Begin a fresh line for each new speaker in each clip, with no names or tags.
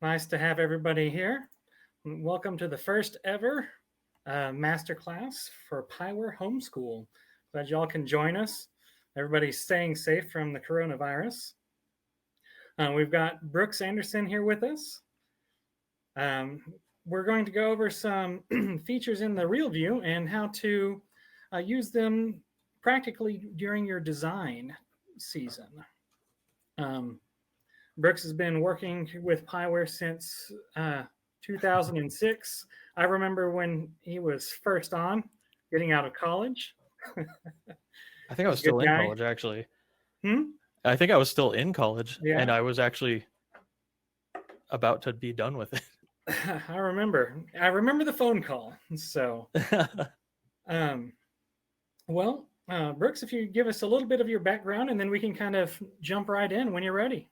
Nice to have everybody here. Welcome to the first ever masterclass for Pyware Homeschool. Glad y'all can join us. Everybody's staying safe from the coronavirus. We've got Brooks Andersen here with us. We're going to go over some features in the Real View and how to use them practically during your design season. Brooks has been working with Pyware since 2006. I remember when he was first on, getting out of college.
I think I was still in college, actually.
Hmm?
I think I was still in college,
Yeah.
and I was actually about to be done with it.
I remember the phone call. So, Brooks, if you give us a little bit of your background, and then we can kind of jump right in when you're ready.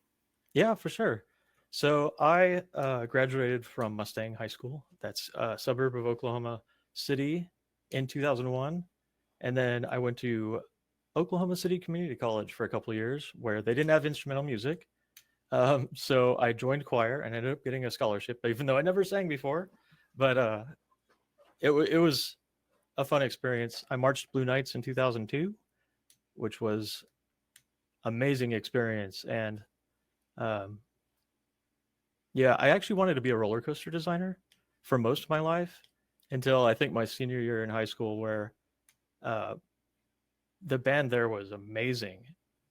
Yeah, for sure. So I graduated from Mustang High School. That's a suburb of Oklahoma City in 2001. And then I went to Oklahoma City Community College for a couple of years where they didn't have instrumental music. So I joined choir and ended up getting a scholarship, even though I never sang before. But it was a fun experience. I marched Blue Knights in 2002, which was amazing experience. And yeah, I actually wanted to be a roller coaster designer for most of my life until I think my senior year in high school, where uh, the band there was amazing.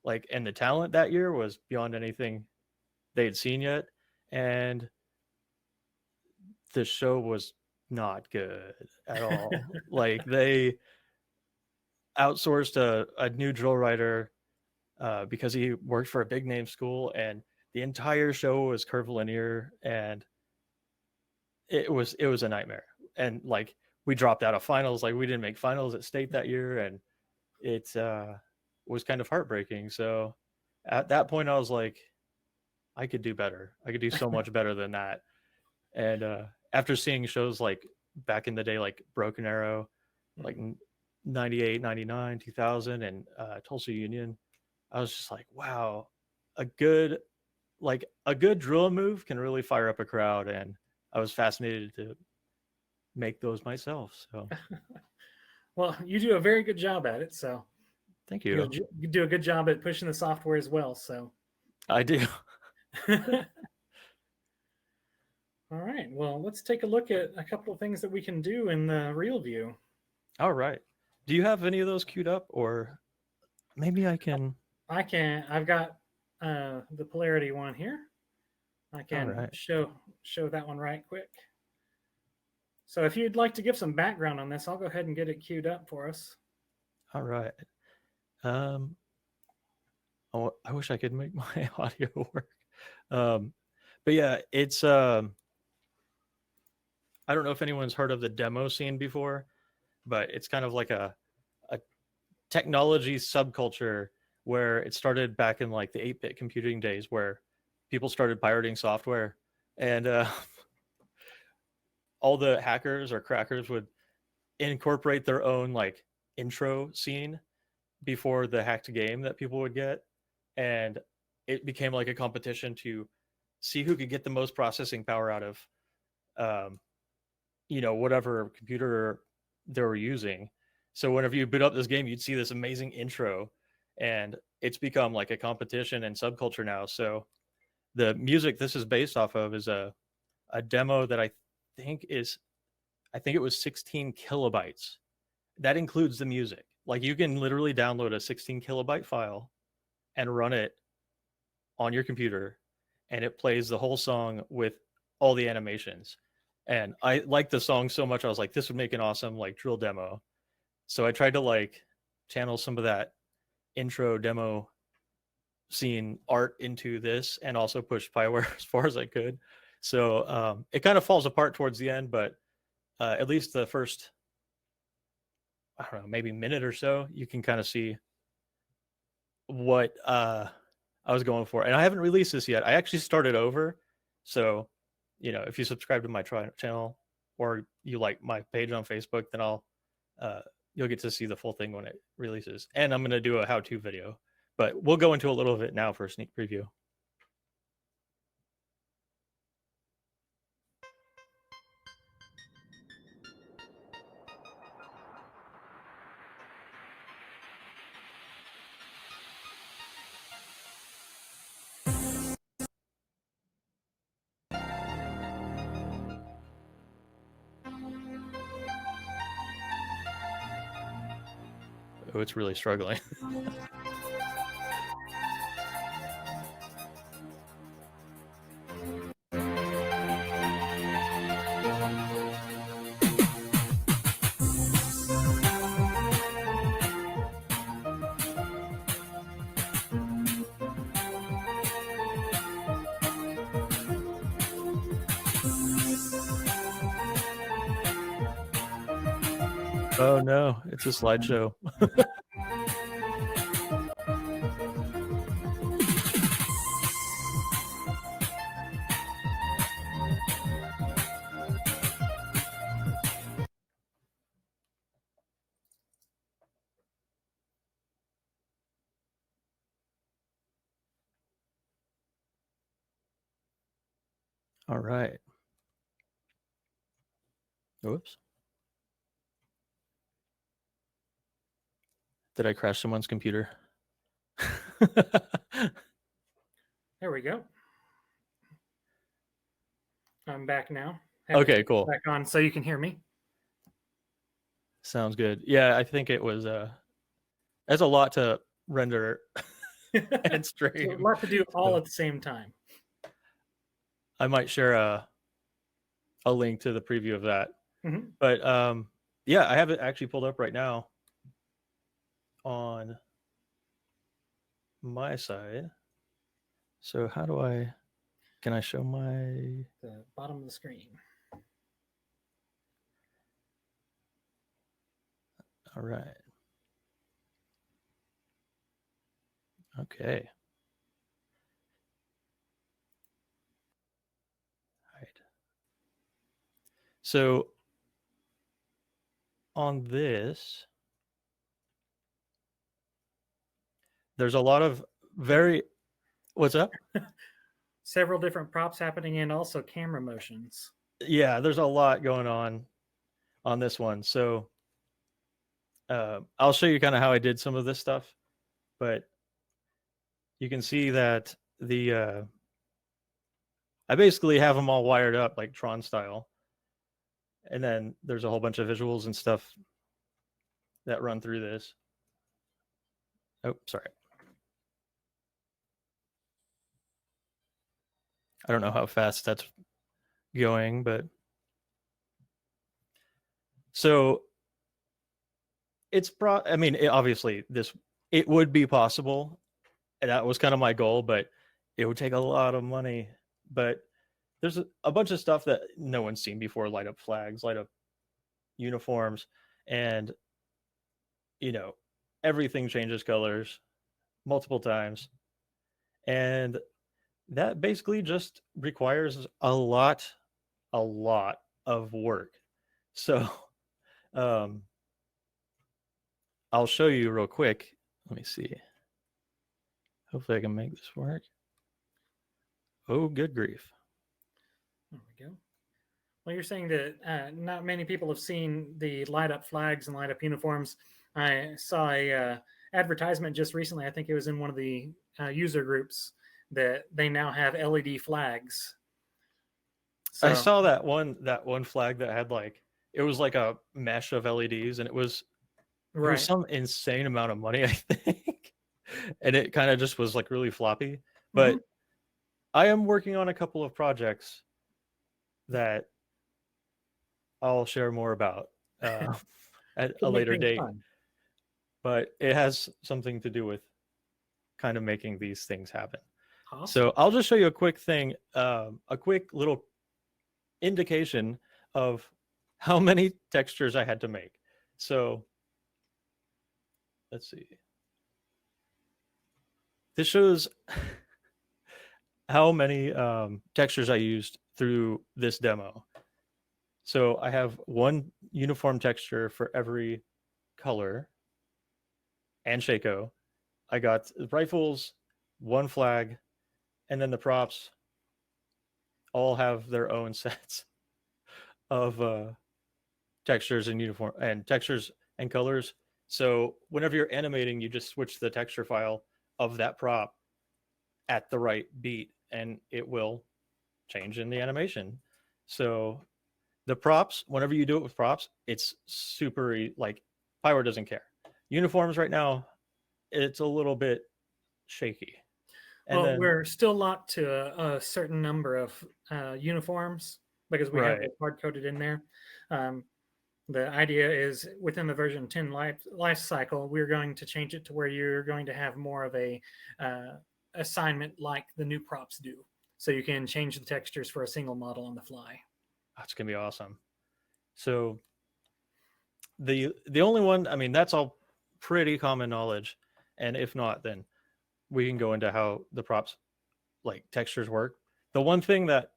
Like, and the talent that year was beyond anything they'd seen yet. And the show was not good at all. Like, they outsourced a new drill writer because he worked for a big name school, and the entire show was curvilinear, and it was a nightmare. And like, we dropped out of finals. Like, we didn't make finals at state that year, and it was kind of heartbreaking. So at that point I was like, I could do better. I could do so much better than that. And after seeing shows like back in the day, like Broken Arrow, like 98, 99, 2000, and Tulsa Union, I was just like, wow, a good drill move can really fire up a crowd. And I was fascinated to make those myself. So
Well, you do a very good job at it. So
thank you.
You do a good job at pushing the software as well. So
I do.
All right. Well, let's take a look at a couple of things that we can do in the Real View.
All right. Do you have any of those queued up, or maybe I can?
I can. I've got the polarity one here. I can show that one right quick. So if you'd like to give some background on this, I'll go ahead and get it queued up for us.
All right. Oh, I wish I could make my audio work. But yeah, it's I don't know if anyone's heard of the demo scene before, but it's kind of like a technology subculture where it started back in like the 8-bit computing days, where people started pirating software, and all the hackers or crackers would incorporate their own like intro scene before the hacked game that people would get. And it became like a competition to see who could get the most processing power out of whatever computer they were using. So whenever you boot up this game, you'd see this amazing intro, and it's become like a competition and subculture now. So the music this is based off of is a demo that I think it was 16 kilobytes. That includes the music. Like, you can literally download a 16 kilobyte file and run it on your computer, and it plays the whole song with all the animations. And I like the song so much, I was like, this would make an awesome like drill demo. So I tried to like channel some of that intro demo scene art into this, and also push Pyware as far as I could. So it kind of falls apart towards the end, but at least the first, I don't know, maybe minute or so, you can kind of see what I was going for. And I haven't released this yet. I actually started over. So, if you subscribe to my channel, or you like my page on Facebook, then you'll get to see the full thing when it releases. And I'm going to do a how-to video, but we'll go into a little of it now for a sneak preview. Oh, it's really struggling. Oh no, it's a slideshow. All right. Whoops. Did I crash someone's computer?
There we go. I'm back now.
Okay, cool.
Back on so you can hear me.
Sounds good. Yeah, I think it was that's a lot to render and stream.
A lot to do all at the same time.
I might share a link to the preview of that.
Mm-hmm.
But yeah, I have it actually pulled up right now on my side. So how do can I show my
the bottom of the screen?
All right. Okay. All right. So on this, there's a lot of what's up?
Several different props happening and also camera motions.
Yeah, there's a lot going on this one. So I'll show you kind of how I did some of this stuff, but you can see that I basically have them all wired up like Tron style. And then there's a whole bunch of visuals and stuff that run through this. Oh, sorry. I don't know how fast that's going, but so it's obviously it would be possible, and that was kind of my goal, but it would take a lot of money. But there's a bunch of stuff that no one's seen before: light up flags, light up uniforms, and everything changes colors multiple times, and that basically just requires a lot of work. So I'll show you real quick. Let me see. Hopefully I can make this work. Oh, good grief.
There we go. Well, you're saying that not many people have seen the light up flags and light up uniforms. I saw a advertisement just recently. I think it was in one of the user groups that they now have LED flags.
So, I saw that one flag that had it was like a mesh of LEDs, and it was some insane amount of money, I think. And it kind of just was really floppy. But I am working on a couple of projects that I'll share more about at a later date. Fun. But it has something to do with kind of making these things happen. Awesome. So I'll just show you a quick thing, a quick little indication of how many textures I had to make. So let's see. This shows how many textures I used through this demo. So I have one uniform texture for every color and Shaco. I got rifles, one flag, and then the props all have their own sets of textures and uniform and textures and colors. So whenever you're animating, you just switch the texture file of that prop at the right beat, and it will change in the animation. So the props, whenever you do it with props, it's super Pyware doesn't care. Uniforms right now, it's a little bit shaky. And
Well,
then
we're still locked to a certain number of uniforms because we have
right,
it hard coded in there. Um, the idea is within the version 10 life cycle, we're going to change it to where you're going to have more of a assignment like the new props do. So you can change the textures for a single model on the fly.
that's gonna be awesome. So the only one, I mean, that's all pretty common knowledge. And if not, then we can go into how the props like textures work. The one thing that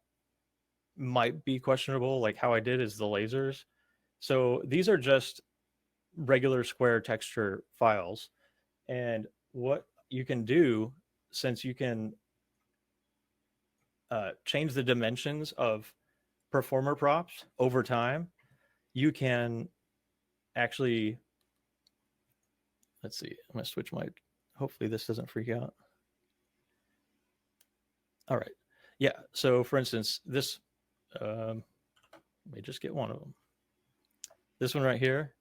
might be questionable, like how I did, is the lasers. So these are just regular square texture files. And what you can do, since you can change the dimensions of performer props over time, you can actually, let's see, I'm going to switch my, hopefully this doesn't freak out. All right. Yeah. So for instance, this, let me just get one of them. This one right here,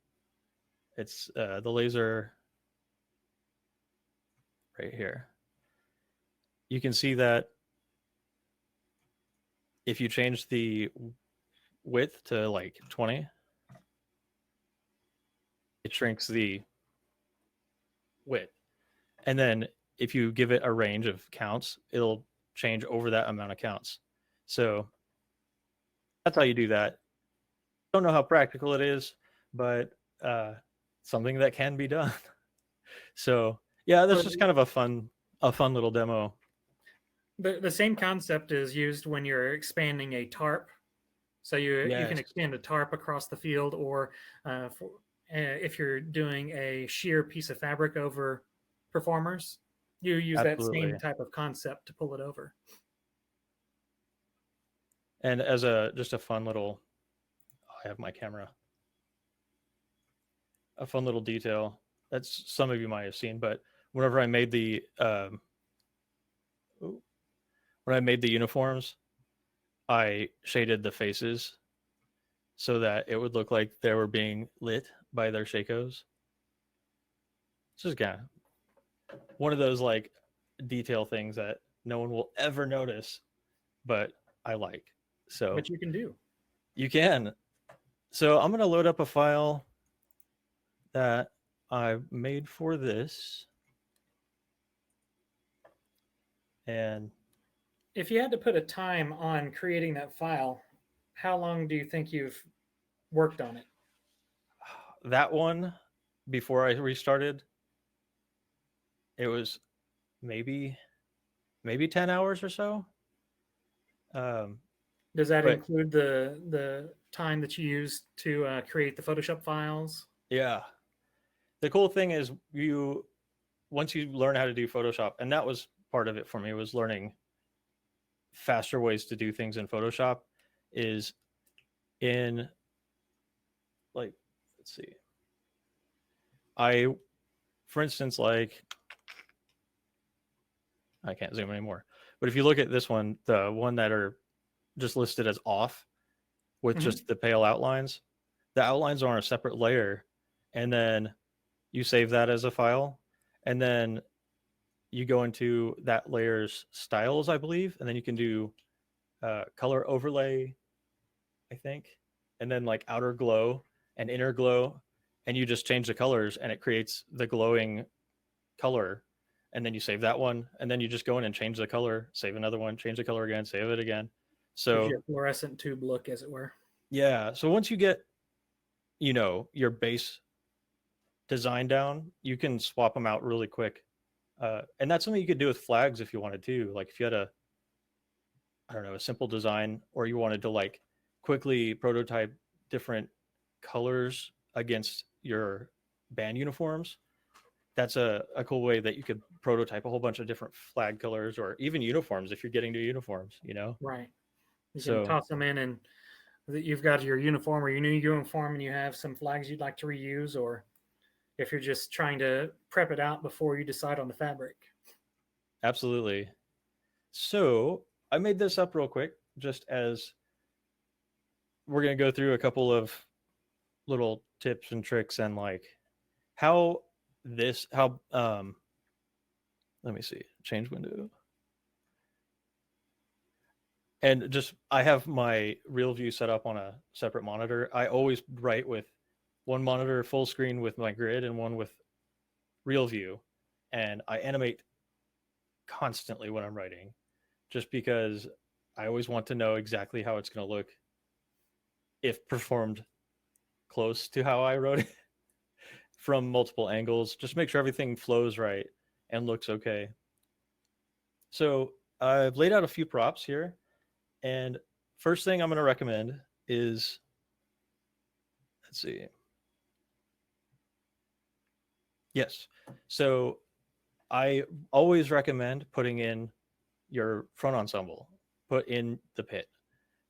it's the laser right here. You can see that if you change the width to like 20, it shrinks the width. And then if you give it a range of counts, it'll change over that amount of counts. So that's how you do that. Don't know how practical it is, but something that can be done. So yeah, that's
Well,
just kind of a fun little demo.
the same concept is used when you're expanding a tarp. So you can
Yes,
expand a tarp across the field, or if you're doing a sheer piece of fabric over performers, you use that
absolutely.
same type of concept to pull it over.
And as a just a fun little, I have my camera. A fun little detail that's some of you might have seen, but whenever I made the when I made the uniforms, I shaded the faces so that it would look like they were being lit by their shakos. It's just kind of one of those like detail things that no one will ever notice, but I like. So
But you can do.
you can. So I'm gonna load up a file that I made for this, and
If you had to put a time on creating that file, how long do you think you've worked on it?
that one before I restarted, it was maybe 10 hours or so. Um,
Does that
but
include the time that you used to create the Photoshop files?
yeah, the cool thing is you once you learn how to do Photoshop, and that was part of it for me, was learning faster ways to do things in Photoshop. Is in like, let's see, I for instance, like, I can't zoom anymore, but if you look at this one, the one that are just listed as off with
Mm-hmm.
just the pale outlines, the outlines are on a separate layer, and then you save that as a file, and then you go into that layer's styles, I believe, and then you can do color overlay, I think, and then like outer glow and inner glow, and you just change the colors, and it creates the glowing color, and then you save that one, and then you just go in and change the color, save another one, change the color again, save it again.
Gives
So
you a fluorescent tube look, as it were.
yeah, so once you get your base design down, you can swap them out really quick. And that's something you could do with flags if you wanted to. Like if you had I don't know, a simple design, or you wanted to like quickly prototype different colors against your band uniforms, that's a cool way that you could prototype a whole bunch of different flag colors, or even uniforms if you're getting to uniforms.
Right. You can
So
toss them in, and you've got your uniform or your new uniform, and you have some flags you'd like to reuse, or if you're just trying to prep it out before you decide on the fabric.
absolutely. So I made this up real quick, just as we're going to go through a couple of little tips and tricks, and like how this how let me see, change window. And just I have my real view set up on a separate monitor. I always write with one monitor full screen with my grid and one with real view, and I animate constantly when I'm writing, just because I always want to know exactly how it's going to look if performed close to how I wrote it from multiple angles. Just make sure everything flows right and looks okay. So I've laid out a few props here, and first thing I'm going to recommend is, let's see. Yes. So I always recommend putting in your front ensemble, put in the pit,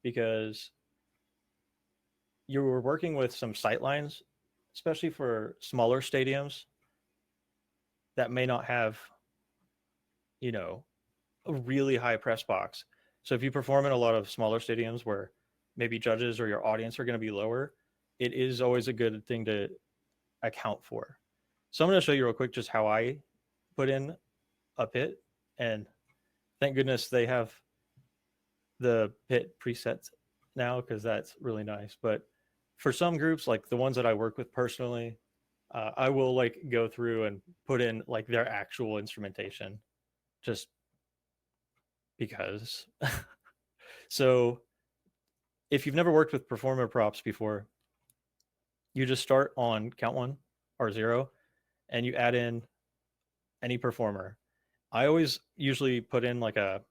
because you were working with some sight lines, especially for smaller stadiums that may not have, you know, a really high press box. So if you perform in a lot of smaller stadiums where maybe judges or your audience are going to be lower, it is always a good thing to account for. So I'm going to show you real quick just how I put in a pit, and thank goodness they have the pit presets now, because that's really nice. But for some groups, like the ones that I work with personally, I will like go through and put in like their actual instrumentation, just because. So if you've never worked with performer props before, you just start on count 1 or 0 and you add in any performer. I always usually put in like a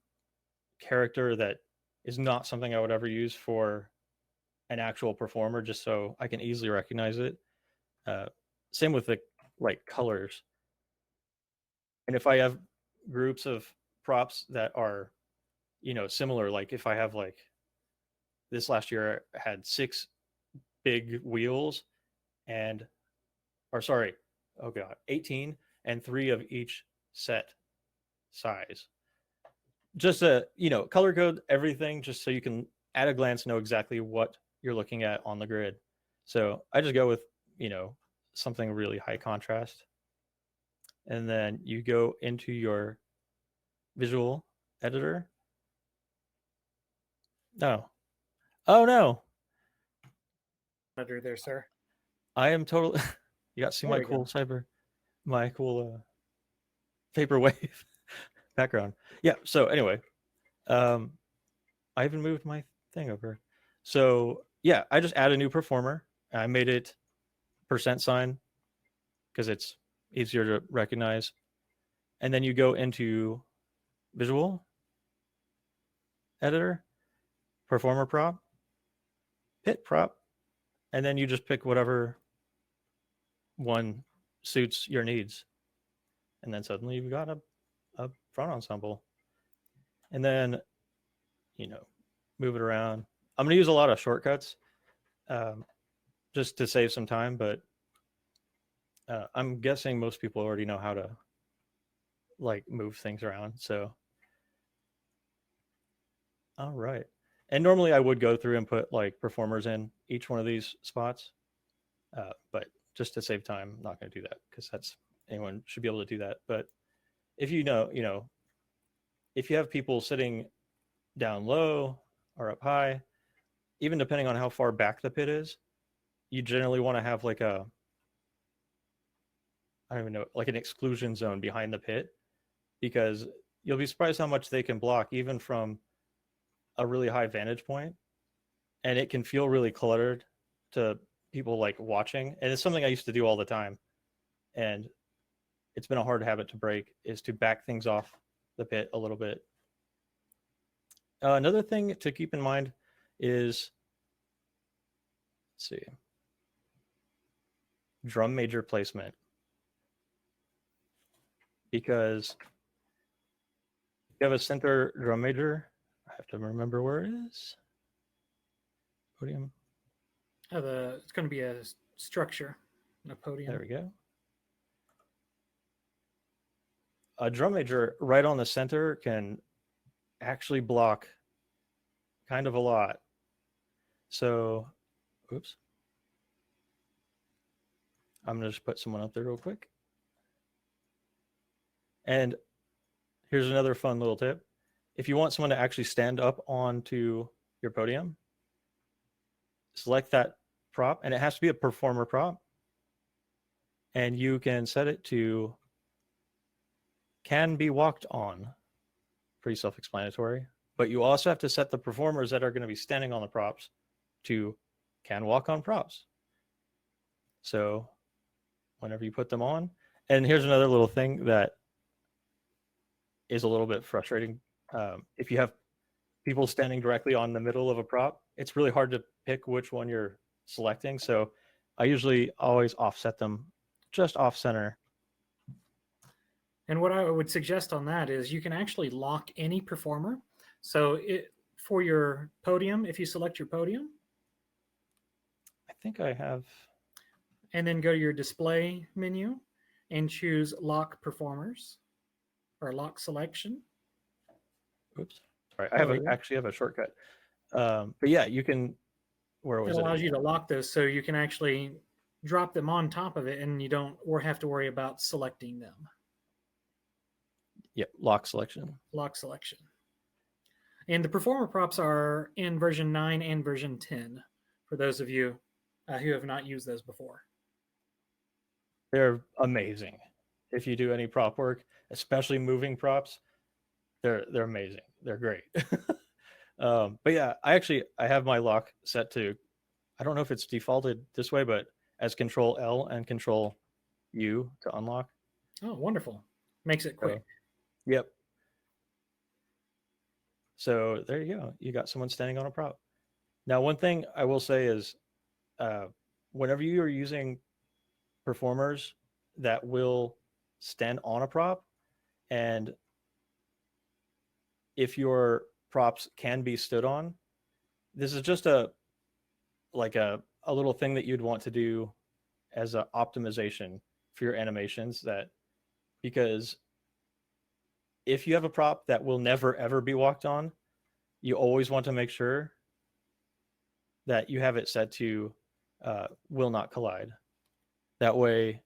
character that is not something I would ever use for an actual performer, just so I can easily recognize it. Uh, Same with the like colors. And if I have groups of props that are, similar, like if I have like this last year I had 6 big wheels and, or sorry, oh God, 18 and 3 of each set size. Just color code everything just so you can at a glance know exactly what you're looking at on the grid. So I just go with, something really high contrast. And then you go into your visual editor. No. Oh no.
Monitor there, sir.
I am totally you got to see
There
my
we
cool
go.
vaporwave background. Yeah, so anyway, I even moved my thing over. So yeah, I just add a new performer. I made it %sign because it's easier to recognize. And then you go into visual editor, performer prop, pit prop, and then you just pick whatever one suits your needs. And then suddenly you've got a front ensemble. And then, move it around. I'm going to use a lot of shortcuts just to save some time, but I'm guessing most people already know how to like move things around. So, all right. And normally I would go through and put like performers in each one of these spots. But just to save time, I'm not going to do that because anyone should be able to do that. But if if you have people sitting down low or up high, even depending on how far back the pit is, you generally want to have like I don't even know, like an exclusion zone behind the pit, because you'll be surprised how much they can block even from a really high vantage point, and it can feel really cluttered to people like watching. And it's something I used to do all the time, and it's been a hard habit to break, is to back things off the pit a little bit. Another thing to keep in mind is, let's see, drum major placement, because you have a center drum major. I have to remember where it is. Podium.
Oh, it's going to be a structure, a podium.
There we go. A drum major right on the center can actually block kind of a lot. So, oops. I'm going to just put someone up there real quick. And here's another fun little tip. If you want someone to actually stand up onto your podium, select that prop, and it has to be a performer prop. And you can set it to can be walked on. Pretty self-explanatory. But you also have to set the performers that are going to be standing on the props to can walk on props. So whenever you put them on, and here's another little thing that is a little bit frustrating. If you have people standing directly on the middle of a prop, it's really hard to pick which one you're selecting. So I usually always offset them just off center.
And what I would suggest on that is you can actually lock any performer. So for your podium, if you select your podium,
I think I have.
and then go to your display menu and choose lock performers or lock selection.
Oops. Sorry, I actually have a shortcut. But yeah, you can. Where was
It
it?
allows you to lock those so you can actually drop them on top of it and you don't or have to worry about selecting them.
Yep, lock selection.
Lock selection. And the performer props are in version 9 and version 10 for those of you who have not used those before.
They're amazing. If you do any prop work, especially moving props, they're amazing. They're great. But yeah, I have my lock set to, I don't know if it's defaulted this way, but as Control L and Control U to unlock.
Oh, wonderful. Makes it quick.
Yep. So there you go. You got someone standing on a prop. Now, one thing I will say is whenever you are using performers that will stand on a prop, and if your props can be stood on, this is just a little thing that you'd want to do as an optimization for your animations, that because if you have a prop that will never ever be walked on, you always want to make sure that you have it set to will not collide. That way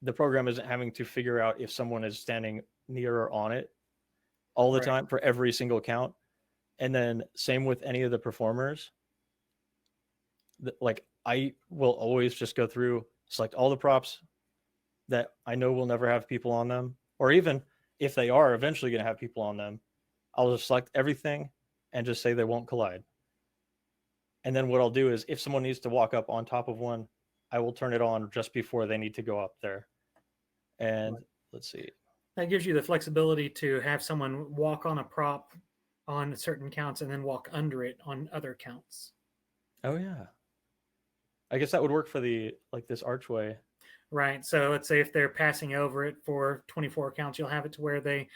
the program isn't having to figure out if someone is standing near or on it all the time for every single count. And then same with any of the performers. Like I will always just go through, select all the props that I know will never have people on them, or even if they are eventually going to have people on them, I'll just select everything and just say they won't collide. And then what I'll do is if someone needs to walk up on top of one, I will turn it on just before they need to go up there. And let's see.
That gives you the flexibility to have someone walk on a prop on certain counts and then walk under it on other counts.
Oh yeah. I guess that would work for this archway.
Right. So let's say if they're passing over it for 24 counts, you'll have it to where they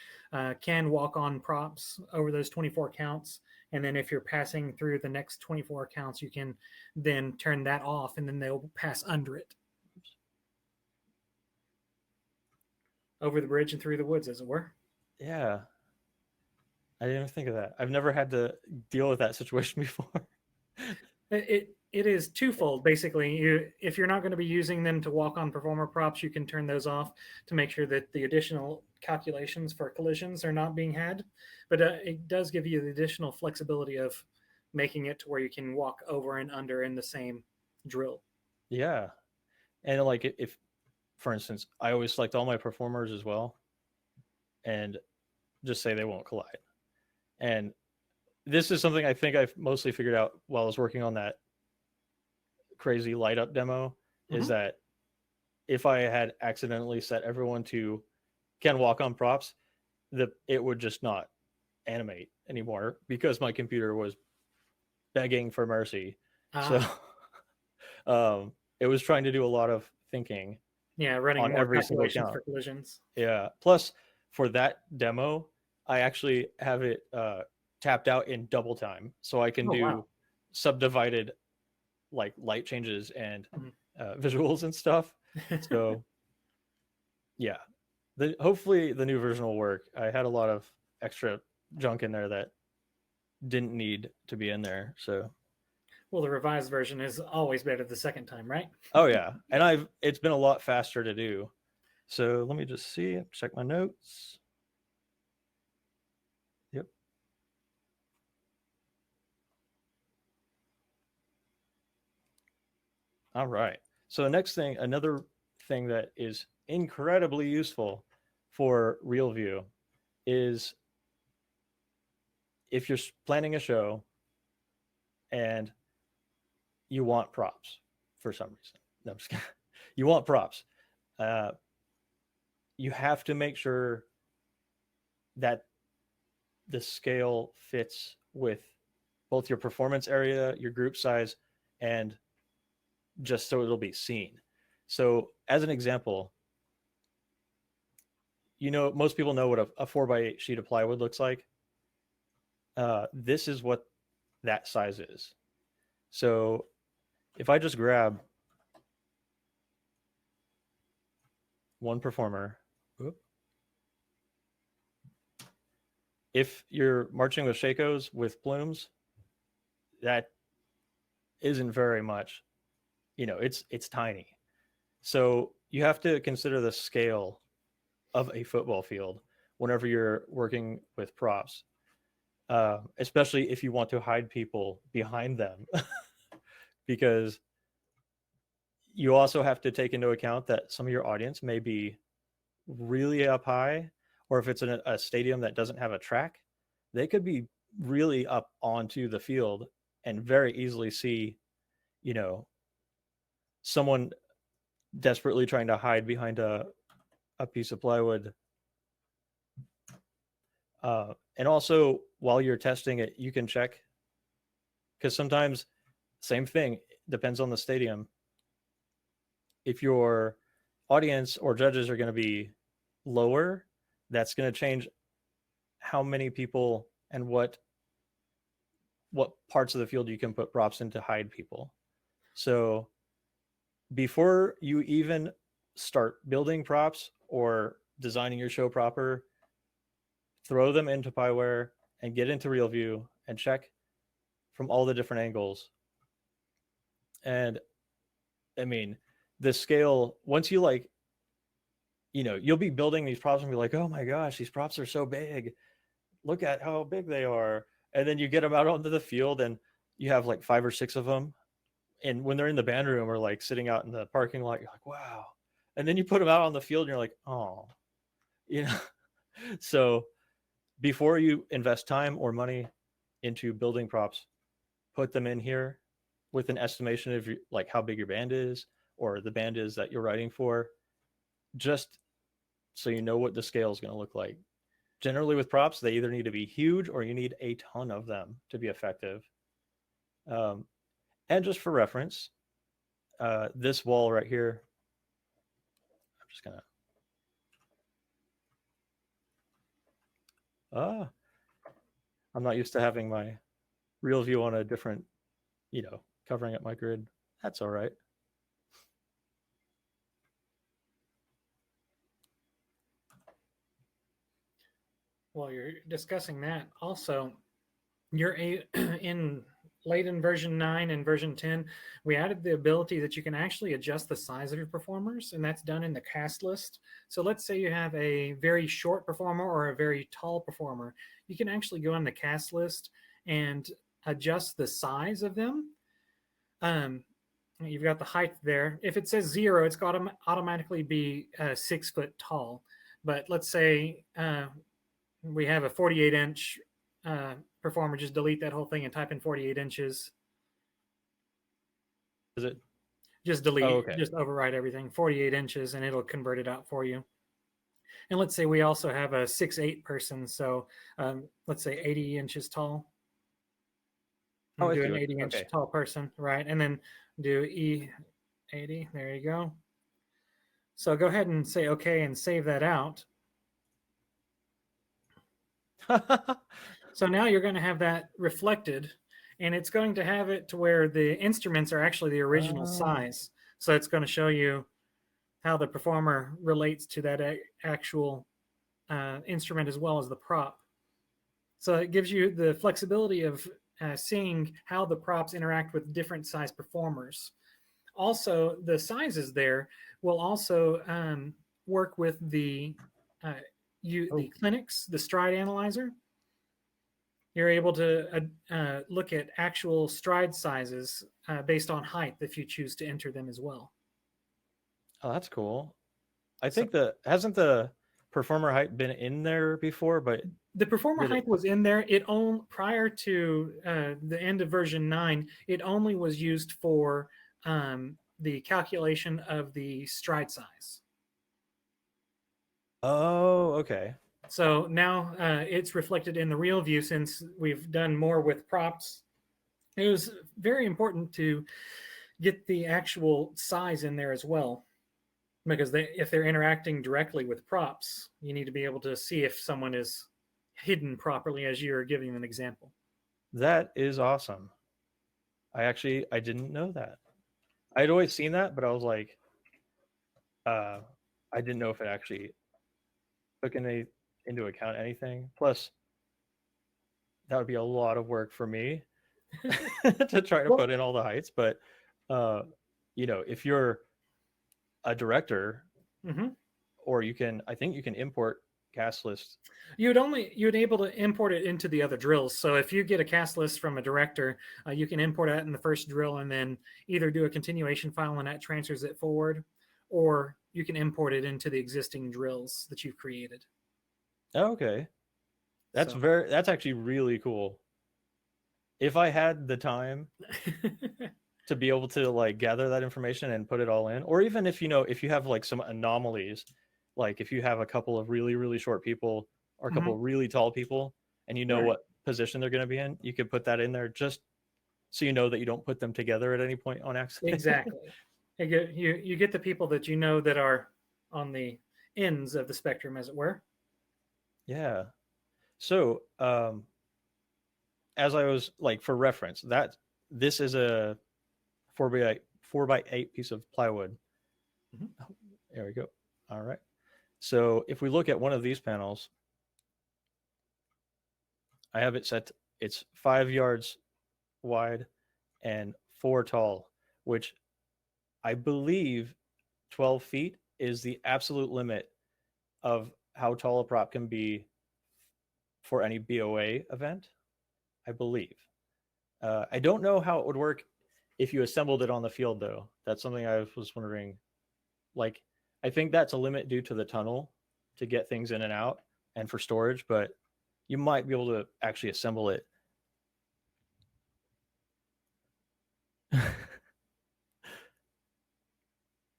can walk on props over those 24 counts. And then if you're passing through the next 24 counts, you can then turn that off and then they'll pass under it. Oops. Over the bridge and through the woods, as it were.
Yeah. I didn't even think of that. I've never had to deal with that situation before.
It is twofold. Basically, if you're not going to be using them to walk on performer props, you can turn those off to make sure that the additional calculations for collisions are not being had. But it does give you the additional flexibility of making it to where you can walk over and under in the same drill.
Yeah. And if, for instance, I always select all my performers as well and just say they won't collide. And this is something I think I've mostly figured out while I was working on that crazy light up demo, is that if I had accidentally set everyone to can walk on props, it would just not animate anymore because my computer was begging for mercy. So it was trying to do a lot of thinking.
Yeah, running
on
more
every single
calculations
count
for collisions.
Yeah. Plus, for that demo, I actually have it tapped out in double time, so I can do subdivided light changes and visuals and stuff. So yeah, hopefully the new version will work. I had a lot of extra junk in there that didn't need to be in there. So
well, the revised version is always better the second time, right?
Oh yeah, and it's been a lot faster to do. So let me just see, check my notes. Yep. All right. So the next thing, another thing that is incredibly useful for real view is if you're planning a show and you want props for some reason. No, I'm just kidding. You want props. Uh, you have to make sure that the scale fits with both your performance area, your group size, and just so it'll be seen. So, as an example, most people know what a 4x8 sheet of plywood looks like. This is what that size is. So, if I just grab one performer, if you're marching with shakos with plumes, that isn't very much. It's tiny. So you have to consider the scale of a football field whenever you're working with props, especially if you want to hide people behind them, because you also have to take into account that some of your audience may be really up high, or if it's in a stadium that doesn't have a track, they could be really up onto the field and very easily see, someone desperately trying to hide behind a piece of plywood. And also, while you're testing it, you can check, because sometimes, same thing, depends on the stadium. If your audience or judges are going to be lower, that's going to change how many people and what parts of the field you can put props in to hide people. So before you even start building props or designing your show proper, throw them into Pyware and get into Real View and check from all the different angles. And I mean, the scale, once you you'll be building these props and be like, oh my gosh, these props are so big. Look at how big they are. And then you get them out onto the field and you have like 5 or 6 of them. And when they're in the band room or like sitting out in the parking lot, you're like, wow. And then you put them out on the field and you're like, oh, So before you invest time or money into building props, put them in here with an estimation of like how big your band is or the band is that you're writing for, just so you know what the scale is going to look like. Generally with props, they either need to be huge or you need a ton of them to be effective. And just for reference, this wall right here, I'm just going to, I'm not used to having my real view on a different, covering up my grid. That's all right.
While you're discussing that, also, you're in late in version 9 and version 10, we added the ability that you can actually adjust the size of your performers, and that's done in the cast list. So let's say you have a very short performer or a very tall performer. You can actually go on the cast list and adjust the size of them. You've got the height there. If it says 0, it's got to automatically be 6 foot tall. But let's say we have a 48-inch performer. Just delete that whole thing and type in 48 inches.
Is it?
Just delete, okay. Just override everything, 48 inches, and it'll convert it out for you. And let's say we also have a 6'8" person. So let's say 80 inches tall. Do an 80-inch tall person, right? And then do E80. There you go. So go ahead and say okay and save that out. So now you're going to have that reflected, and it's going to have it to where the instruments are actually the original size. So it's going to show you how the performer relates to that actual instrument as well as the prop. So it gives you the flexibility of seeing how the props interact with different size performers. Also, the sizes there will also work with the uh,
Oh,
the clinics, the stride analyzer, you're able to look at actual stride sizes based on height if you choose to enter them as well.
oh, that's cool. I
So
think the hasn't the performer height been in there before, but
the performer
did it?
height was in there. It only prior to the end of version 9, it only was used for the calculation of the stride size.
Oh, okay.
So now it's reflected in the real view since we've done more with props. It was very important to get the actual size in there as well because if they're interacting directly with props, you need to be able to see if someone is hidden properly as you're giving an example.
That is awesome. I didn't know that. I'd always seen that, but I was like, uh, I didn't know if it actually took into account anything. Plus, that would be a lot of work for me to try to
Well,
put in all the heights. But uh, if you're a director,
mm-hmm.
or I think you can import cast list.
You'd able to import it into the other drills. So if you get a cast list from a director, you can import that in the first drill and then either do a continuation file and that transfers it forward, or you can import it into the existing drills that you've created.
Oh, okay,
So
that's actually really cool. If I had the time to be able to like gather that information and put it all in, or even if you have like some anomalies, like if you have a couple of really really short people or a couple
mm-hmm.
of really tall people and
Right.
what position they're going to be in, you could put that in there just so you know that you don't put them together at any point on accident.
Exactly. You get the people that you know that are on the ends of the spectrum, as it were.
Yeah. So as I was like, for reference, that this is a 4x8 piece of plywood.
Mm-hmm.
There we go. All right. So if we look at one of these panels, I have it set, it's 5 yards wide and 4 tall, which I believe 12 feet is the absolute limit of how tall a prop can be for any BOA event, I believe. I don't know how it would work if you assembled it on the field, though. That's something I was wondering. Like, I think that's a limit due to the tunnel to get things in and out and for storage, but you might be able to actually assemble it.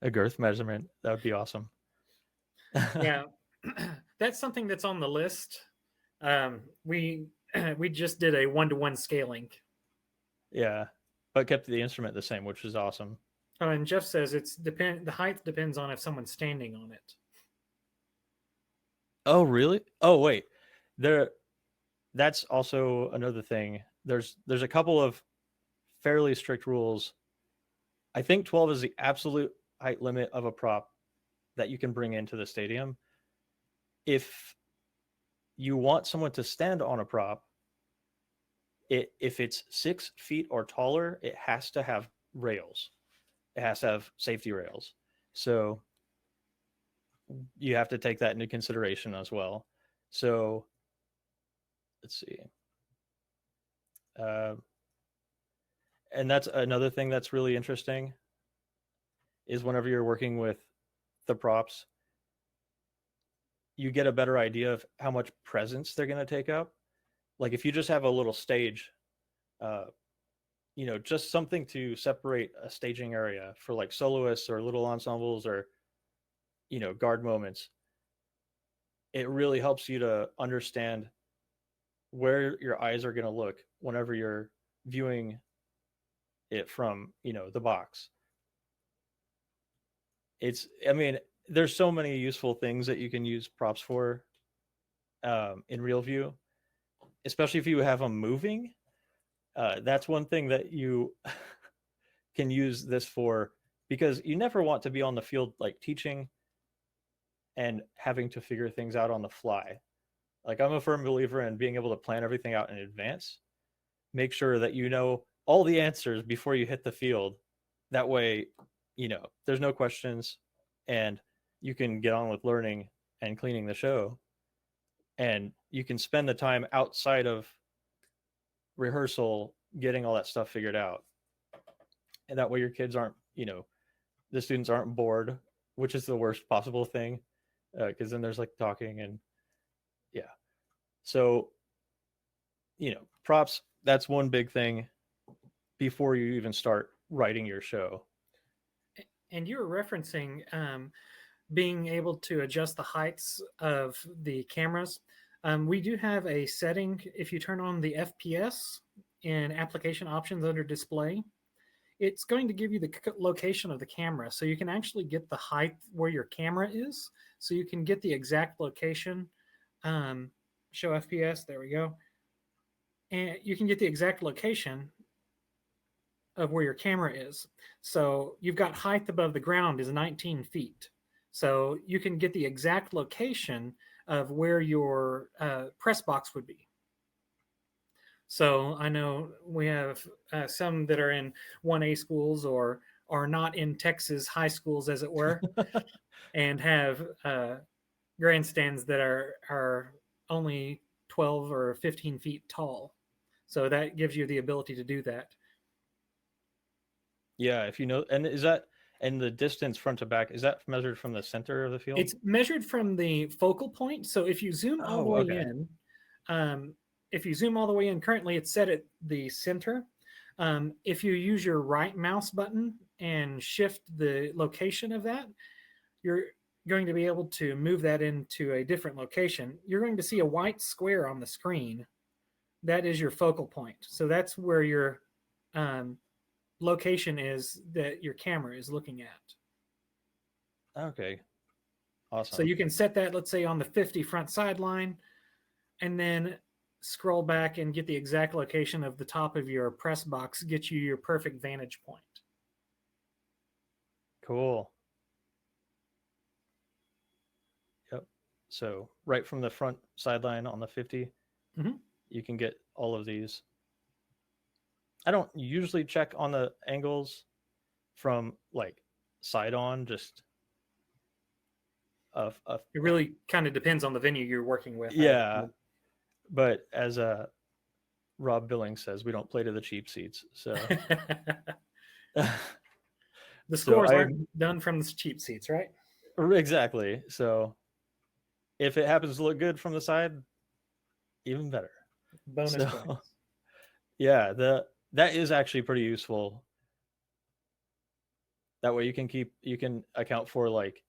A girth measurement, that would be awesome.
Yeah, that's something that's on the list. We we just did a 1-to-1 scaling.
Yeah, but kept the instrument the same, which is awesome.
Oh, and Jeff says the height depends on if someone's standing on it.
Oh, really? Oh, wait. There that's also another thing. There's a couple of fairly strict rules. I think 12 is the absolute height limit of a prop that you can bring into the stadium. If you want someone to stand on a prop, if it's 6 feet or taller, it has to have rails. It has to have safety rails. So you have to take that into consideration as well. So let's see. Uh, and that's another thing that's really interesting is whenever you're working with the props, you get a better idea of how much presence they're going to take up. Like if you just have a little stage, uh, just something to separate a staging area for like soloists or little ensembles or, guard moments, it really helps you to understand where your eyes are going to look whenever you're viewing it from, the box. I mean, there's so many useful things that you can use props for in real view, especially if you have them moving. That's one thing that you can use this for, because you never want to be on the field like teaching and having to figure things out on the fly. Like I'm a firm believer in being able to plan everything out in advance. Make sure that you know all the answers before you hit the field. That way, there's no questions and you can get on with learning and cleaning the show, and you can spend the time outside of rehearsal getting all that stuff figured out. And that way your kids aren't, the students aren't bored, which is the worst possible thing, because then there's like talking and yeah. So, props, that's one big thing before you even start writing your show.
And you were referencing being able to adjust the heights of the cameras. We do have a setting. If you turn on the FPS in application options under display, it's going to give you the location of the camera. So you can actually get the height where your camera is. So you can get the exact location. Show FPS, there we go. And you can get the exact location of where your camera is. So you've got height above the ground is 19 feet. So you can get the exact location of where your press box would be. So I know we have some that are in 1A schools or are not in Texas high schools, as it were, and have grandstands that are only 12 or 15 feet tall. So that gives you the ability to do that.
Yeah, if you know, and is that, and the distance front to back, is that measured from the center of the field?
It's measured from the focal point. So if you zoom all the
Oh,
way
okay.
in, if you zoom all the way in, currently it's set at the center. If you use your right mouse button and shift the location of that, you're going to be able to move that into a different location. You're going to see a white square on the screen. That is your focal point. So that's where your location is that your camera is looking at.
Okay.
So
Awesome.
you can set that, let's say, on the 50 front sideline, and then scroll back and get the exact location of the top of your press box, get you your perfect vantage point.
Cool. Yep. So right from the front sideline on the 50, you can get all of these. I don't usually check on the angles from like side on, just of
It really kind of depends on the venue you're working with.
yeah. But as Rob Billings says, we don't play to the cheap seats. So
The
so
scores aren't done from the cheap seats, right?
exactly. So if it happens to look good from the side, even better.
Bonus points.
Yeah, that is actually pretty useful. That way you can account for, like,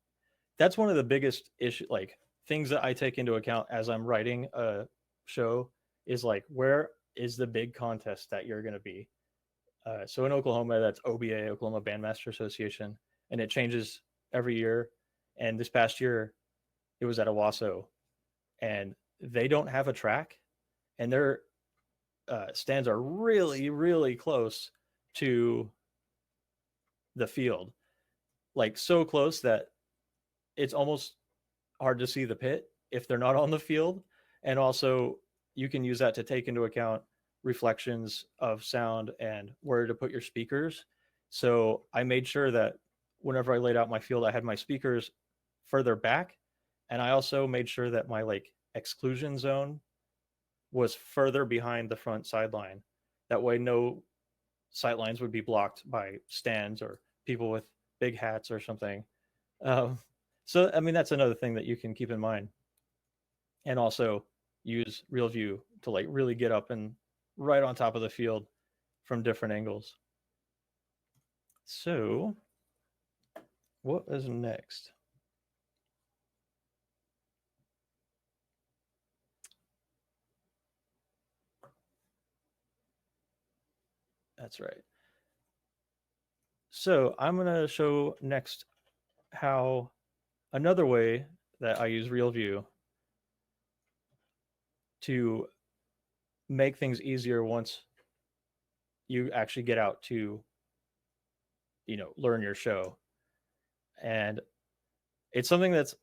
that's one of the biggest issue, like, things that I take into account as I'm writing a show is like, where is the big contest that you're going to be? So in Oklahoma, that's OBA, Oklahoma Bandmaster Association, and it changes every year. And this past year, it was at Owasso, and they don't have a track, and their stands are really, really close to the field, like so close that it's almost hard to see the pit if they're not on the field. And also, you can use that to take into account reflections of sound and where to put your speakers. So I made sure that whenever I laid out my field, I had my speakers further back, and I also made sure that my like exclusion zone was further behind the front sideline. That way, no sight lines would be blocked by stands or people with big hats or something. So, I mean, that's another thing that you can keep in mind. And also use Real View to like really get up and right on top of the field from different angles. So, what is next? That's right. So, I'm going to show next how another way that I use Real View to make things easier once you actually get out to, learn your show. And it's something that's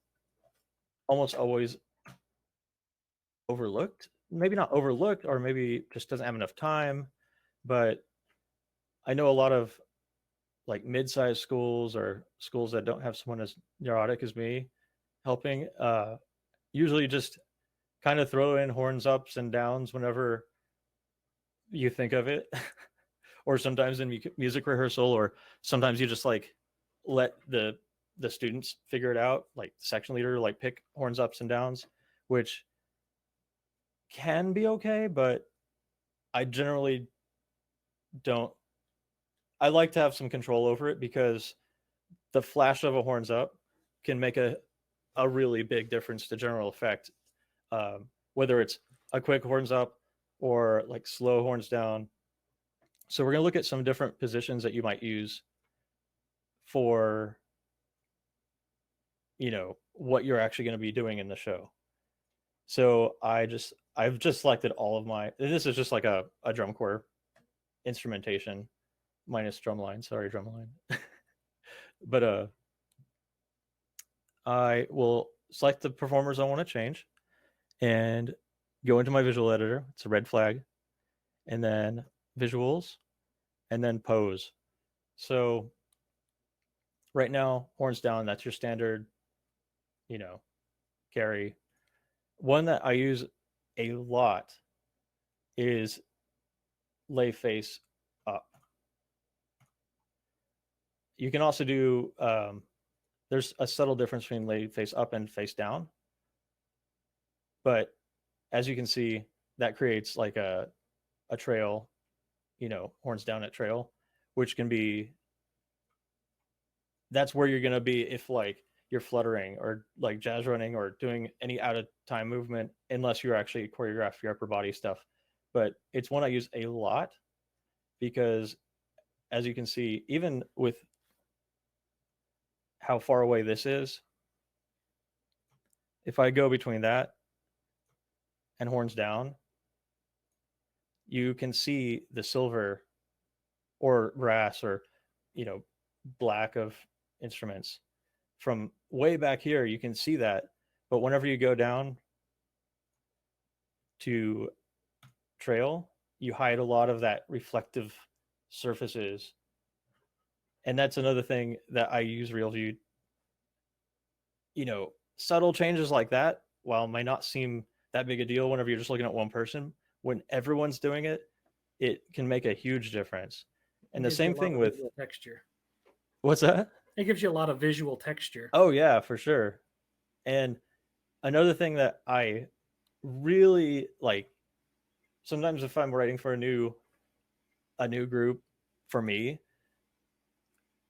almost always overlooked, maybe not overlooked, or maybe just doesn't have enough time. But I know a lot of like mid-sized schools or schools that don't have someone as neurotic as me helping, usually just kind of throw in horns ups and downs whenever you think of it. Or sometimes in music rehearsal, or sometimes you just like let the students figure it out, like the section leader like pick horns ups and downs, which can be okay, but I generally don't. I like to have some control over it because the flash of a horns up can make a really big difference to general effect, whether it's a quick horns up or like slow horns down. So we're going to look at some different positions that you might use for, what you're actually going to be doing in the show. So I've just selected all of my, this is just like a drum corps instrumentation minus drumline. Sorry, drumline. But I will select the performers I want to change and go into my visual editor. It's a red flag, and then visuals, and then pose. So right now, horns down, that's your standard, carry. One that I use a lot is lay face up. You can also do, there's a subtle difference between lay face up and face down. But as you can see, that creates like a trail, horns down at trail, which can be, that's where you're going to be if like you're fluttering or like jazz running or doing any out of time movement, unless you're actually choreograph your upper body stuff. But it's one I use a lot because, as you can see, even with how far away this is, if I go between that and horns down, you can see the silver or brass or, black of instruments from way back here. You can see that. But whenever you go down to trail, you hide a lot of that reflective surfaces. And that's another thing that I use RealView. Subtle changes like that, while might not seem that big a deal whenever you're just looking at one person, when everyone's doing it, it can make a huge difference. And the same thing with
texture.
What's that?
It gives you a lot of visual texture.
Oh yeah, for sure. And another thing that I really like, sometimes if I'm writing for a new group, for me,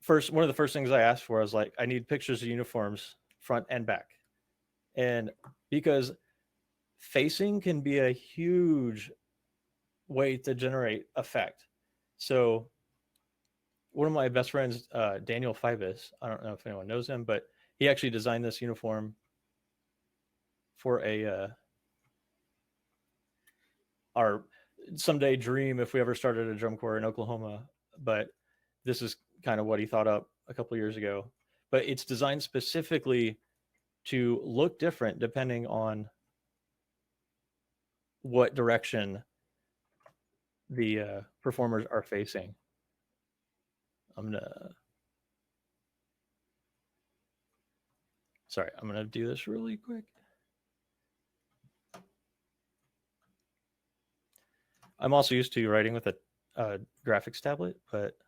one of the first things I asked for was like, I need pictures of uniforms front and back. And because facing can be a huge way to generate effect. So one of my best friends, Daniel Fibus, I don't know if anyone knows him, but he actually designed this uniform for our someday dream if we ever started a drum corps in Oklahoma. But this is kind of what he thought up a couple years ago. But it's designed specifically to look different depending on what direction the performers are facing. I'm gonna do this really quick. I'm also used to writing with a graphics tablet, but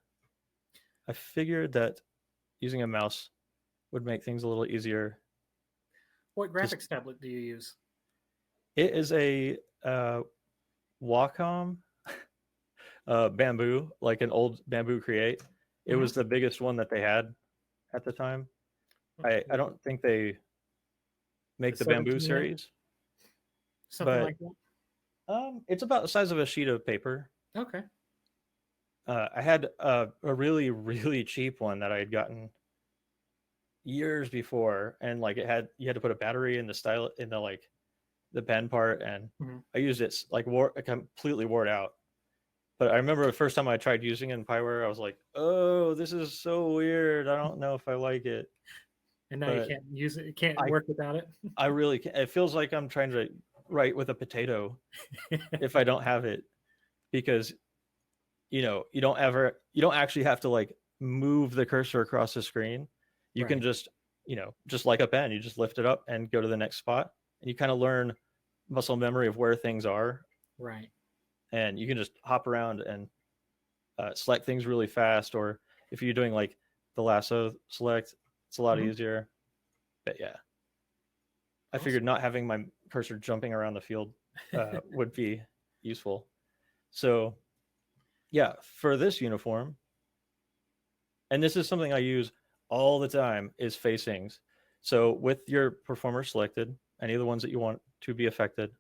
I figured that using a mouse would make things a little easier.
What graphics tablet do you use?
It is a Wacom Bamboo, like an old Bamboo Create. It was the biggest one that they had at the time. I don't think they make the Bamboo series.
Something like that?
It's about the size of a sheet of paper.
Okay.
I had a really, really cheap one that I had gotten years before, and like you had to put a battery in the style in the like the pen part, and I used it like completely wore it out. But I remember the first time I tried using it in Pyware, I was like, "Oh, this is so weird. I don't know if I like it."
And now you can't use it. You can't work without it.
I really can't. It feels like I'm trying to write with a potato if I don't have it, because you don't actually have to like move the cursor across the screen. You can
Right.
just, just like a pen, you just lift it up and go to the next spot, and you kind of learn muscle memory of where things are,
Right.
and you can just hop around and select things really fast. Or if you're doing like the lasso select, it's a lot
Mhm.
easier. But yeah, I
Awesome.
figured not having my cursor jumping around the field would be useful. So yeah, for this uniform, and this is something I use all the time, is facings. So with your performer selected, any of the ones that you want to be affected,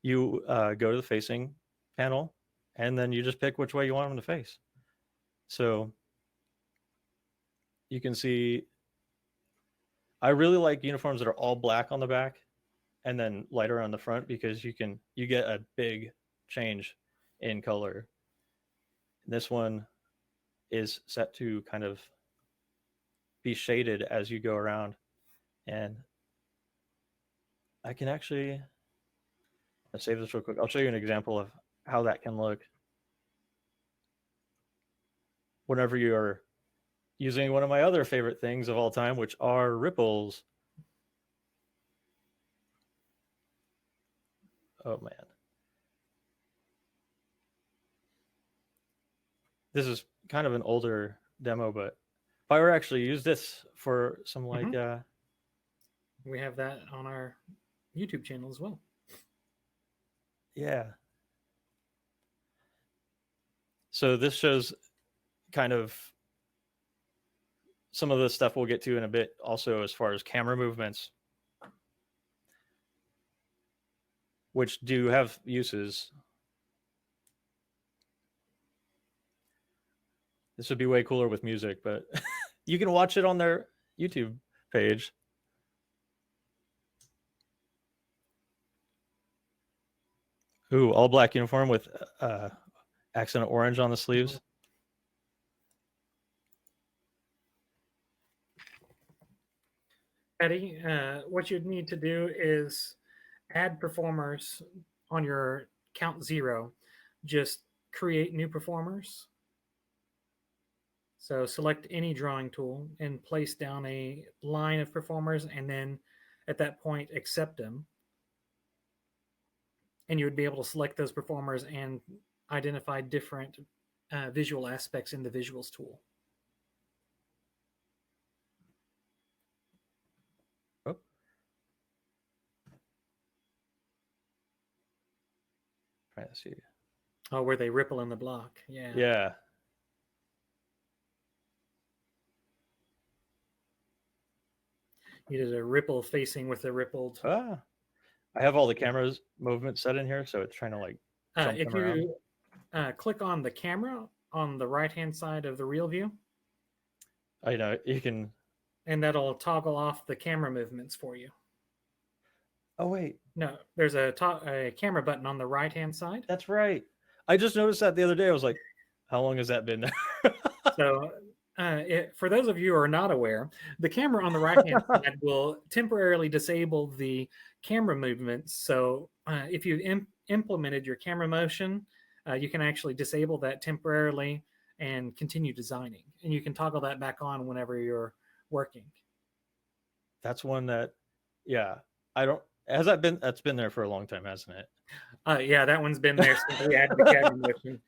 you go to the facing panel, and then you just pick which way you want them to face. So you can see, I really like uniforms that are all black on the back and then lighter on the front, because you get a big change in color. This one is set to kind of be shaded as you go around, and I can actually save this real quick. I'll show you an example of how that can look whenever you're using one of my other favorite things of all time, which are ripples. Oh man, this is kind of an older demo, but Pyware actually used this for some
Mhm. We have that on our YouTube channel as well.
yeah. So this shows kind of some of the stuff we'll get to in a bit, also as far as camera movements, which do have uses. This would be way cooler with music, but you can watch it on their YouTube page. Ooh, all black uniform with accent orange on the sleeves.
Eddie, what you'd need to do is add performers on your count 0. Just create new performers. So select any drawing tool and place down a line of performers, and then at that point accept them. And you would be able to select those performers and identify different visual aspects in the visuals tool.
Oh. Trying to see.
Oh, where they ripple in the block. Yeah.
Yeah.
You did a ripple facing with a rippled.
Ah, I have all the cameras movement set in here, so it's trying to like jump
If
them around.
you click on the camera on the right hand side of the real view,
I know you can.
and that'll toggle off the camera movements for you.
Oh wait,
No, there's a camera button on the right hand side.
that's right. I just noticed that the other day. I was like, how long has that been there?
So, for those of you who are not aware, the camera on the right hand side will temporarily disable the camera movements. So, if you implemented your camera motion, you can actually disable that temporarily and continue designing. And you can toggle that back on whenever you're working.
That's one that, yeah, I don't. Has that been? That's been there for a long time, hasn't it?
Yeah, that one's been there since we added the camera motion.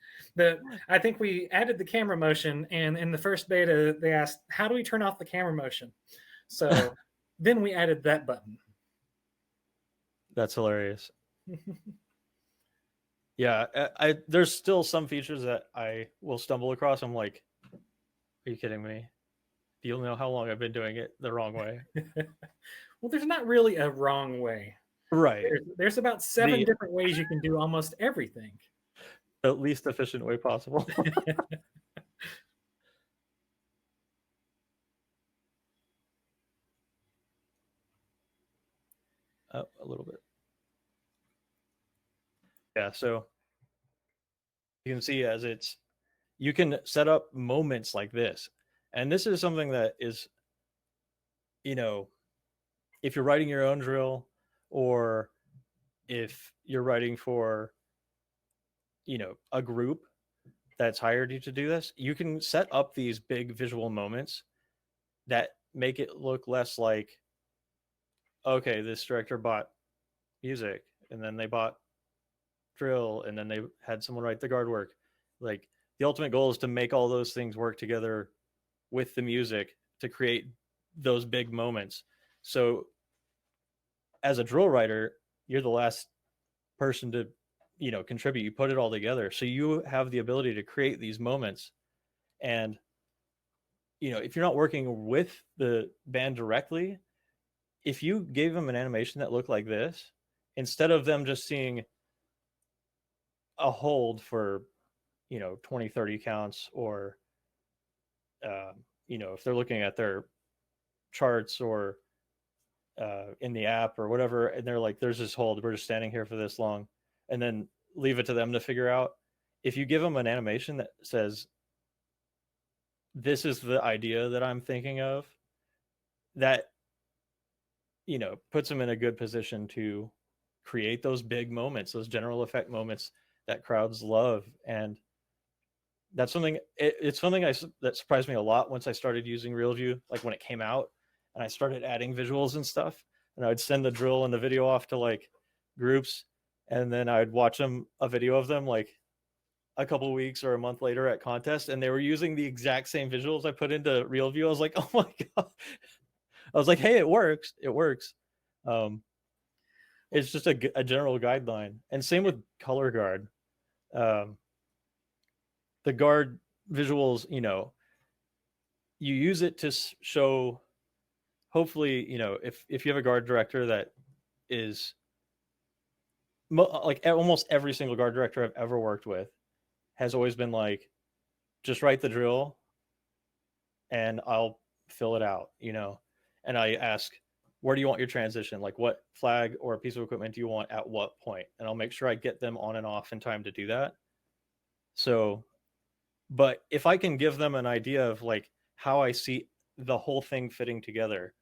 I think we added the camera motion, and in the first beta, they asked, "How do we turn off the camera motion?" So then we added that button.
That's hilarious. Yeah, there's still some features that I will stumble across. I'm like, are you kidding me? Do you know how long I've been doing it the wrong way?
Well, there's not really a wrong way.
Right.
There's about 7
The
different ways you can do almost everything.
least efficient way possible. A little bit. Yeah, so you can see as you can set up moments like this. And this is something that is, if you're writing your own drill, or if you're writing for, a group, that's hired you to do this, you can set up these big visual moments that make it look less like, okay, this director bought music and then they bought drill and then they had someone write the guard work. Like the ultimate goal is to make all those things work together with the music to create those big moments. So as a drill writer, you're the last person to, contribute. You put it all together. So you have the ability to create these moments. And, if you're not working with the band directly, if you gave them an animation that looked like this, instead of them just seeing a hold for 20 30 counts, or if they're looking at their charts or in the app or whatever, and they're like, there's this hold, we're just standing here for this long, and then leave it to them to figure out. If you give them an animation that says, this is the idea that I'm thinking of, that puts them in a good position to create those big moments, those general effect moments that crowds love. And that's something, it's something that surprised me a lot once I started using RealView, like when it came out and I started adding visuals and stuff, and I would send the drill and the video off to like groups, and then I'd watch a video of them like a couple of weeks or a month later at contest, and they were using the exact same visuals I put into RealView. I was like, oh my God. I was like, hey, it works. It's just a general guideline. And same with color guard. The guard visuals, you use it to show, hopefully, if you have a guard director that is like almost every single guard director I've ever worked with has always been like, just write the drill and I'll fill it out, and I ask, where do you want your transition? Like what flag or piece of equipment do you want at what point? And I'll make sure I get them on and off in time to do that. So, but if I can give them an idea of like how I see the whole thing fitting together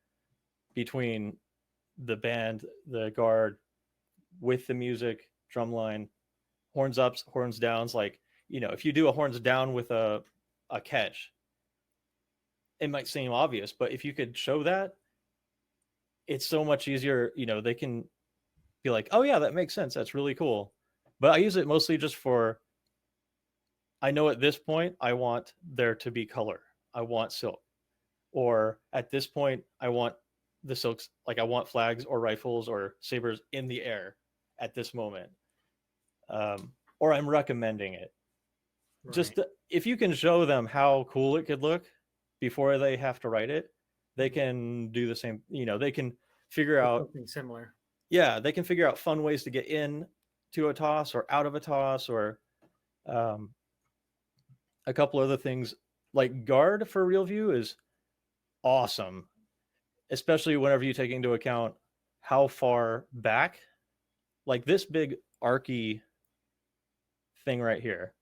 between the band, the guard, with the music, drumline, horns ups, horns downs, like, if you do a horns down with a catch, it might seem obvious, but if you could show that, it's so much easier. They can be like, oh yeah, that makes sense. That's really cool. But I use it mostly just for, I know at this point, I want there to be color. I want silk. Or at this point, I want the silks, like I want flags or rifles or sabers in the air at this moment. Or I'm recommending it. Right. Just if you can show them how cool it could look before they have to write it, they can do the same. They can figure out
something similar.
Yeah, they can figure out fun ways to get in to a toss or out of a toss, or a couple other things. Like guard for RealView is awesome, especially whenever you take into account how far back, like this big archy thing right here,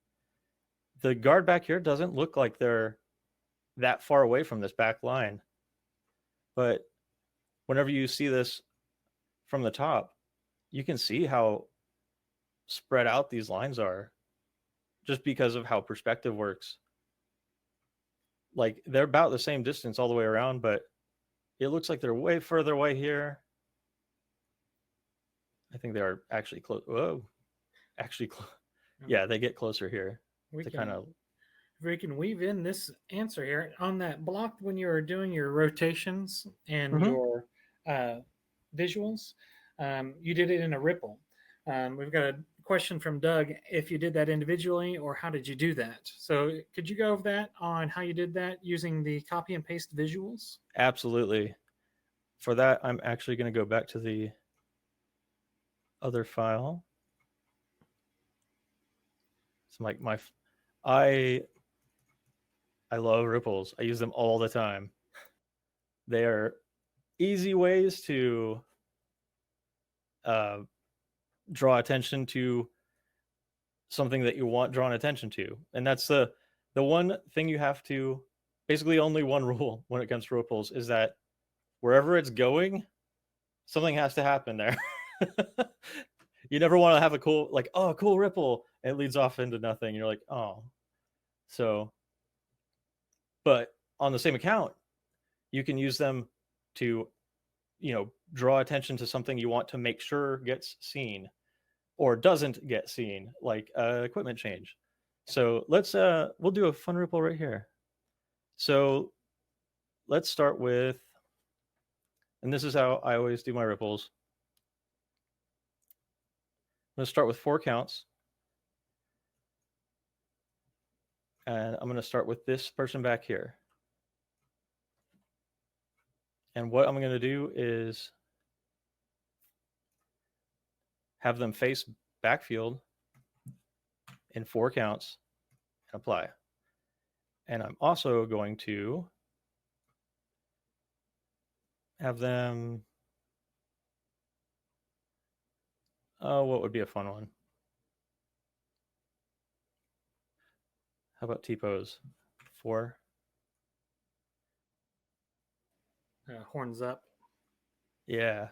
the guard back here doesn't look like they're that far away from this back line. But whenever you see this from the top, you can see how spread out these lines are just because of how perspective works. Like they're about the same distance all the way around, but it looks like they're way further away here. I think they are actually close. Whoa, actually, yeah, they get closer here. We
can weave in this answer here on that block when you were doing your rotations and your visuals. You did it in a ripple. We've got a question from Doug, if you did that individually or how did you do that? So could you go over that on how you did that using the copy and paste visuals?
Absolutely. For that, I'm actually going to go back to the other file. So like I love ripples. I use them all the time. They are easy ways to draw attention to something that you want drawn attention to. And that's the one thing you have to, basically only one rule when it comes to ripples is that wherever it's going, something has to happen there. You never want to have a cool, like, oh, a cool ripple, and it leads off into nothing. You're like, oh, So, but on the same account, you can use them to, draw attention to something you want to make sure gets seen or doesn't get seen, like equipment change. So we'll do a fun ripple right here. So let's start with, and this is how I always do my ripples. I'm going to start with 4 counts. And I'm going to start with this person back here. And what I'm going to do is have them face backfield in 4 counts and apply. And I'm also going to have them, what would be a fun one? How about T-pose? 4.
Horns up.
Yeah.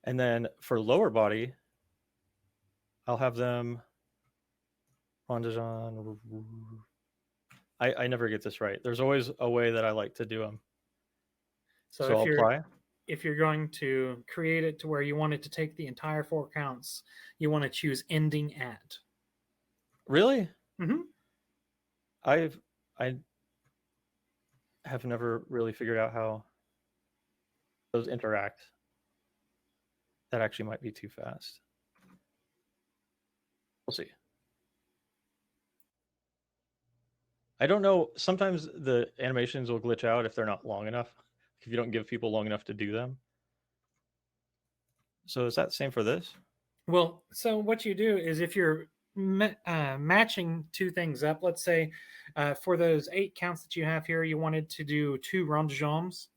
And then for lower body, I'll have them Andersen. I never get this right. There's always a way that I like to do them. So I'll apply.
If you're going to create it to where you want it to take the entire 4 counts, you want to choose ending at.
Really?
Mm-hmm.
I have never really figured out how those interact. That actually might be too fast. We'll see. I don't know. Sometimes the animations will glitch out if they're not long enough, if you don't give people long enough to do them. So is that the same for this?
Well, so what you do is if you're matching 2 things up, let's say for those 8 counts that you have here, you wanted to do 2 rond de jambes,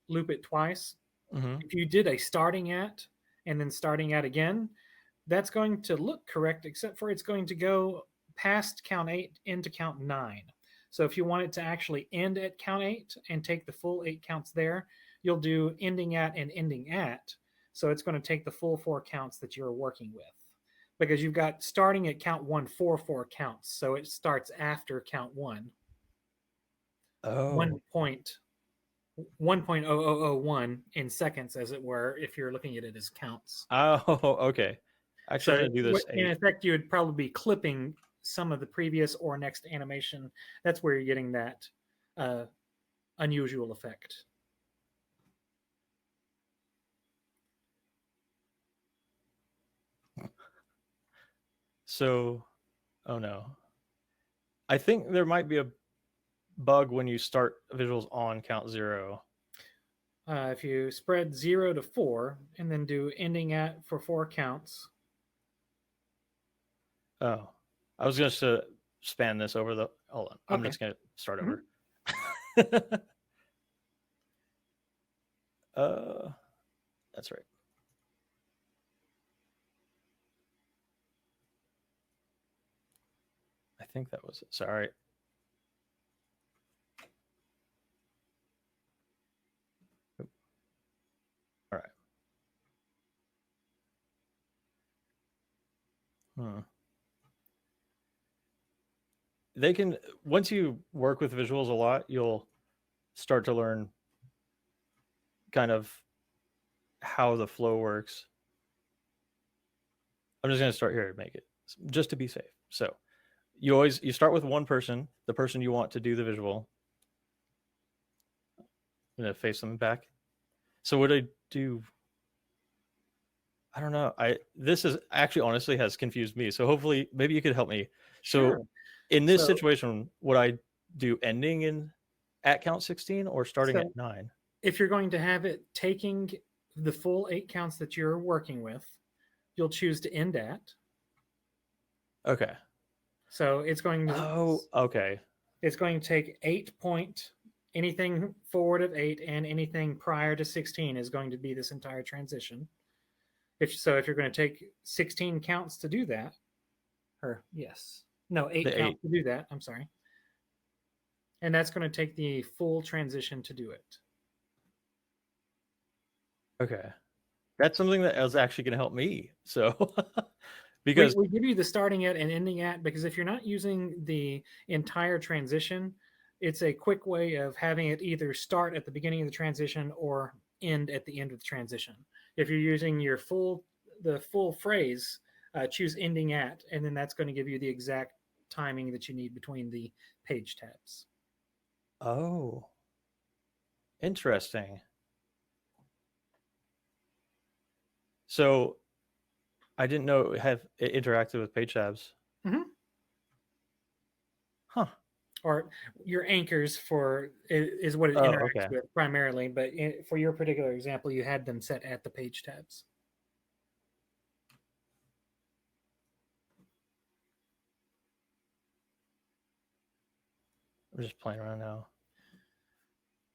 loop it twice.
Mm-hmm.
If you did a starting at and then starting at again, that's going to look correct, except for it's going to go past count 8 into count 9. So if you want it to actually end at count 8 and take the full 8 counts there, you'll do ending at and ending at. So it's going to take the full 4 counts that you're working with, because you've got starting at count 1 4 counts. So it starts after count 1.
Oh.
1.0001 in seconds, as it were, if you're looking at it as counts.
Oh, okay. Actually, I'm going to do this 8.
In effect, you would probably be clipping some of the previous or next animation. That's where you're getting that unusual effect.
So, oh no. I think there might be a bug when you start visuals on count 0.
If you spread 0 to 4 and then do ending at for 4 counts.
Oh, I was going to span this over the. Hold on. I'm just going to start over. That's right. I think that was it. Sorry. All right. They can, once you work with visuals a lot, you'll start to learn kind of how the flow works. I'm just going to start here and make it just to be safe. So you start with one person, the person you want to do the visual. I'm going to face them back. So what I do, I don't know. This is actually honestly has confused me. So hopefully maybe you could help me.
Sure.
So in this situation, would I do ending at count 16 or starting at 9?
If you're going to have it taking the full 8 counts that you're working with, you'll choose to end at.
Okay.
So it's going to.
Oh, okay.
It's going to take anything forward of 8 and anything prior to 16 is going to be this entire transition. If you're going to take 16 counts to do that, or yes, no, 8 counts to do that. I'm sorry. And that's going to take the full transition to do it.
Okay. That's something that is actually going to help me. So, Because
we give you the starting at and ending at, because if you're not using the entire transition, it's a quick way of having it either start at the beginning of the transition or end at the end of the transition. If you're using the full phrase, choose ending at, and then that's going to give you the exact timing that you need between the page tabs.
oh, interesting. So I didn't know it interacted with page tabs.
Mm-hmm.
Huh.
Or your anchors for is what it
Oh,
interacts
okay.
with primarily, but for your particular example, you had them set at the page tabs.
I'm just playing around now.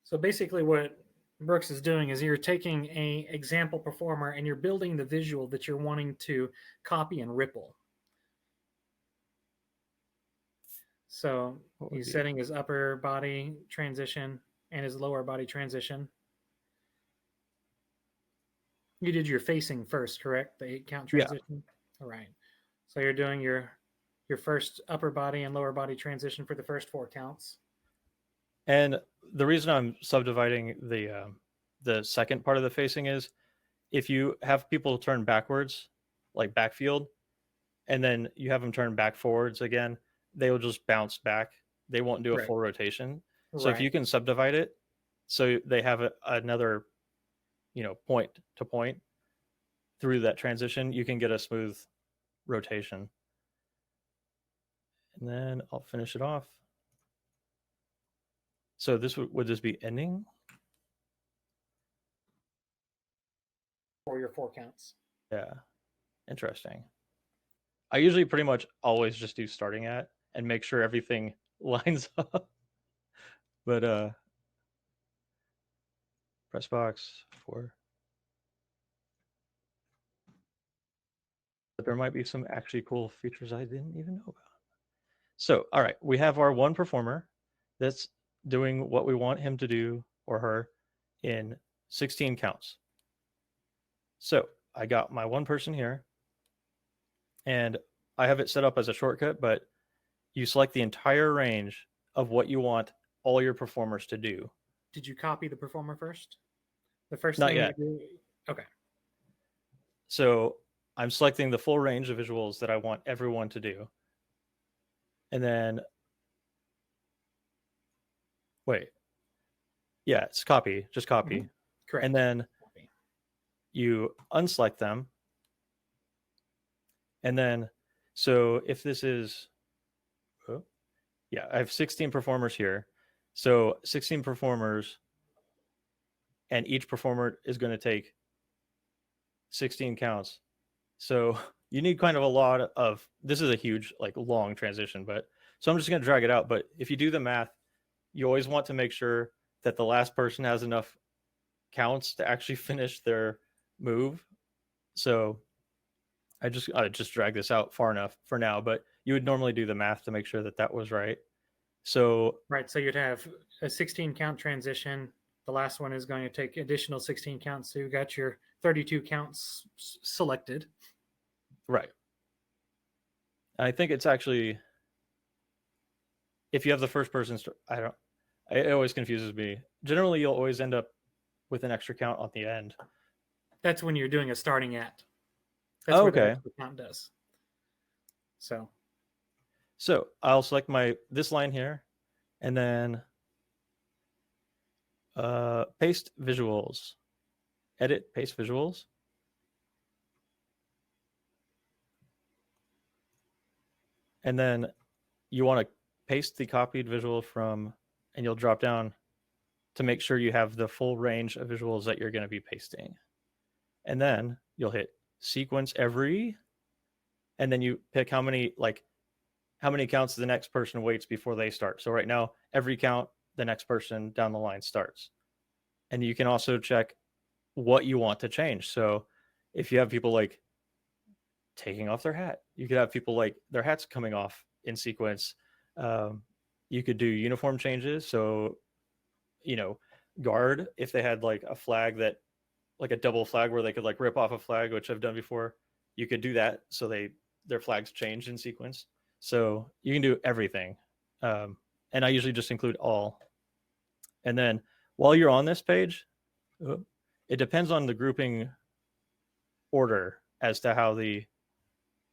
So basically, what Brooks is doing is you're taking a example performer and you're building the visual that you're wanting to copy and ripple. So he's setting his upper body transition and his lower body transition. You did your facing first, correct? The 8-count transition.
Yeah.
All right. So you're doing your first upper body and lower body transition for the first 4 counts.
And the reason I'm subdividing the second part of the facing is if you have people turn backwards, like backfield, and then you have them turn back forwards again, they will just bounce back. They won't do a
Right.
full rotation. So
Right.
if you can subdivide it, so they have another, point to point through that transition, you can get a smooth rotation. And then I'll finish it off. So this would this be ending?
For your 4 counts.
Yeah. Interesting. I usually pretty much always just do starting at and make sure everything lines up. But press box for. But there might be some actually cool features I didn't even know about. So, all right, we have our one performer that's doing what we want him to do or her in 16 counts. So I got my one person here, and I have it set up as a shortcut, but you select the entire range of what you want all your performers to do.
Did you copy the performer first? The first
Not
thing
yet.
you do. Okay.
So I'm selecting the full range of visuals that I want everyone to do. And then, wait. Yeah, it's copy, just copy.
Mm-hmm. Correct.
And then
Copy.
you unselect them. And then, so if this is, yeah, I have 16 performers here. So 16 performers, and each performer is going to take 16 counts. So you need kind of a lot of, this is a huge, like long transition, but so I'm just going to drag it out. But if you do the math, you always want to make sure that the last person has enough counts to actually finish their move. So I just drag this out far enough for now, but you would normally do the math to make sure that that was right. So
right, so you'd have a 16 count transition. The last one is going to take additional 16 counts. So you got your 32 counts selected.
Right. I think it's actually, if you have the first person, it always confuses me. Generally, you'll always end up with an extra count on the end.
That's when you're doing a starting at. That's where the extra count does. So
I'll select this line here, and then paste visuals, edit paste visuals. And then you want to paste the copied visual from, and you'll drop down to make sure you have the full range of visuals that you're going to be pasting. And then you'll hit sequence every, and then you pick how many counts the next person waits before they start. So right now, every count the next person down the line starts. And you can also check what you want to change. So if you have people like taking off their hat, you could have people like their hats coming off in sequence. You could do uniform changes. So, guard, if they had like a flag that, like a double flag where they could like rip off a flag, which I've done before, you could do that. So they their flags change in sequence. So you can do everything. And I usually just include all. And then while you're on this page, it depends on the grouping order as to how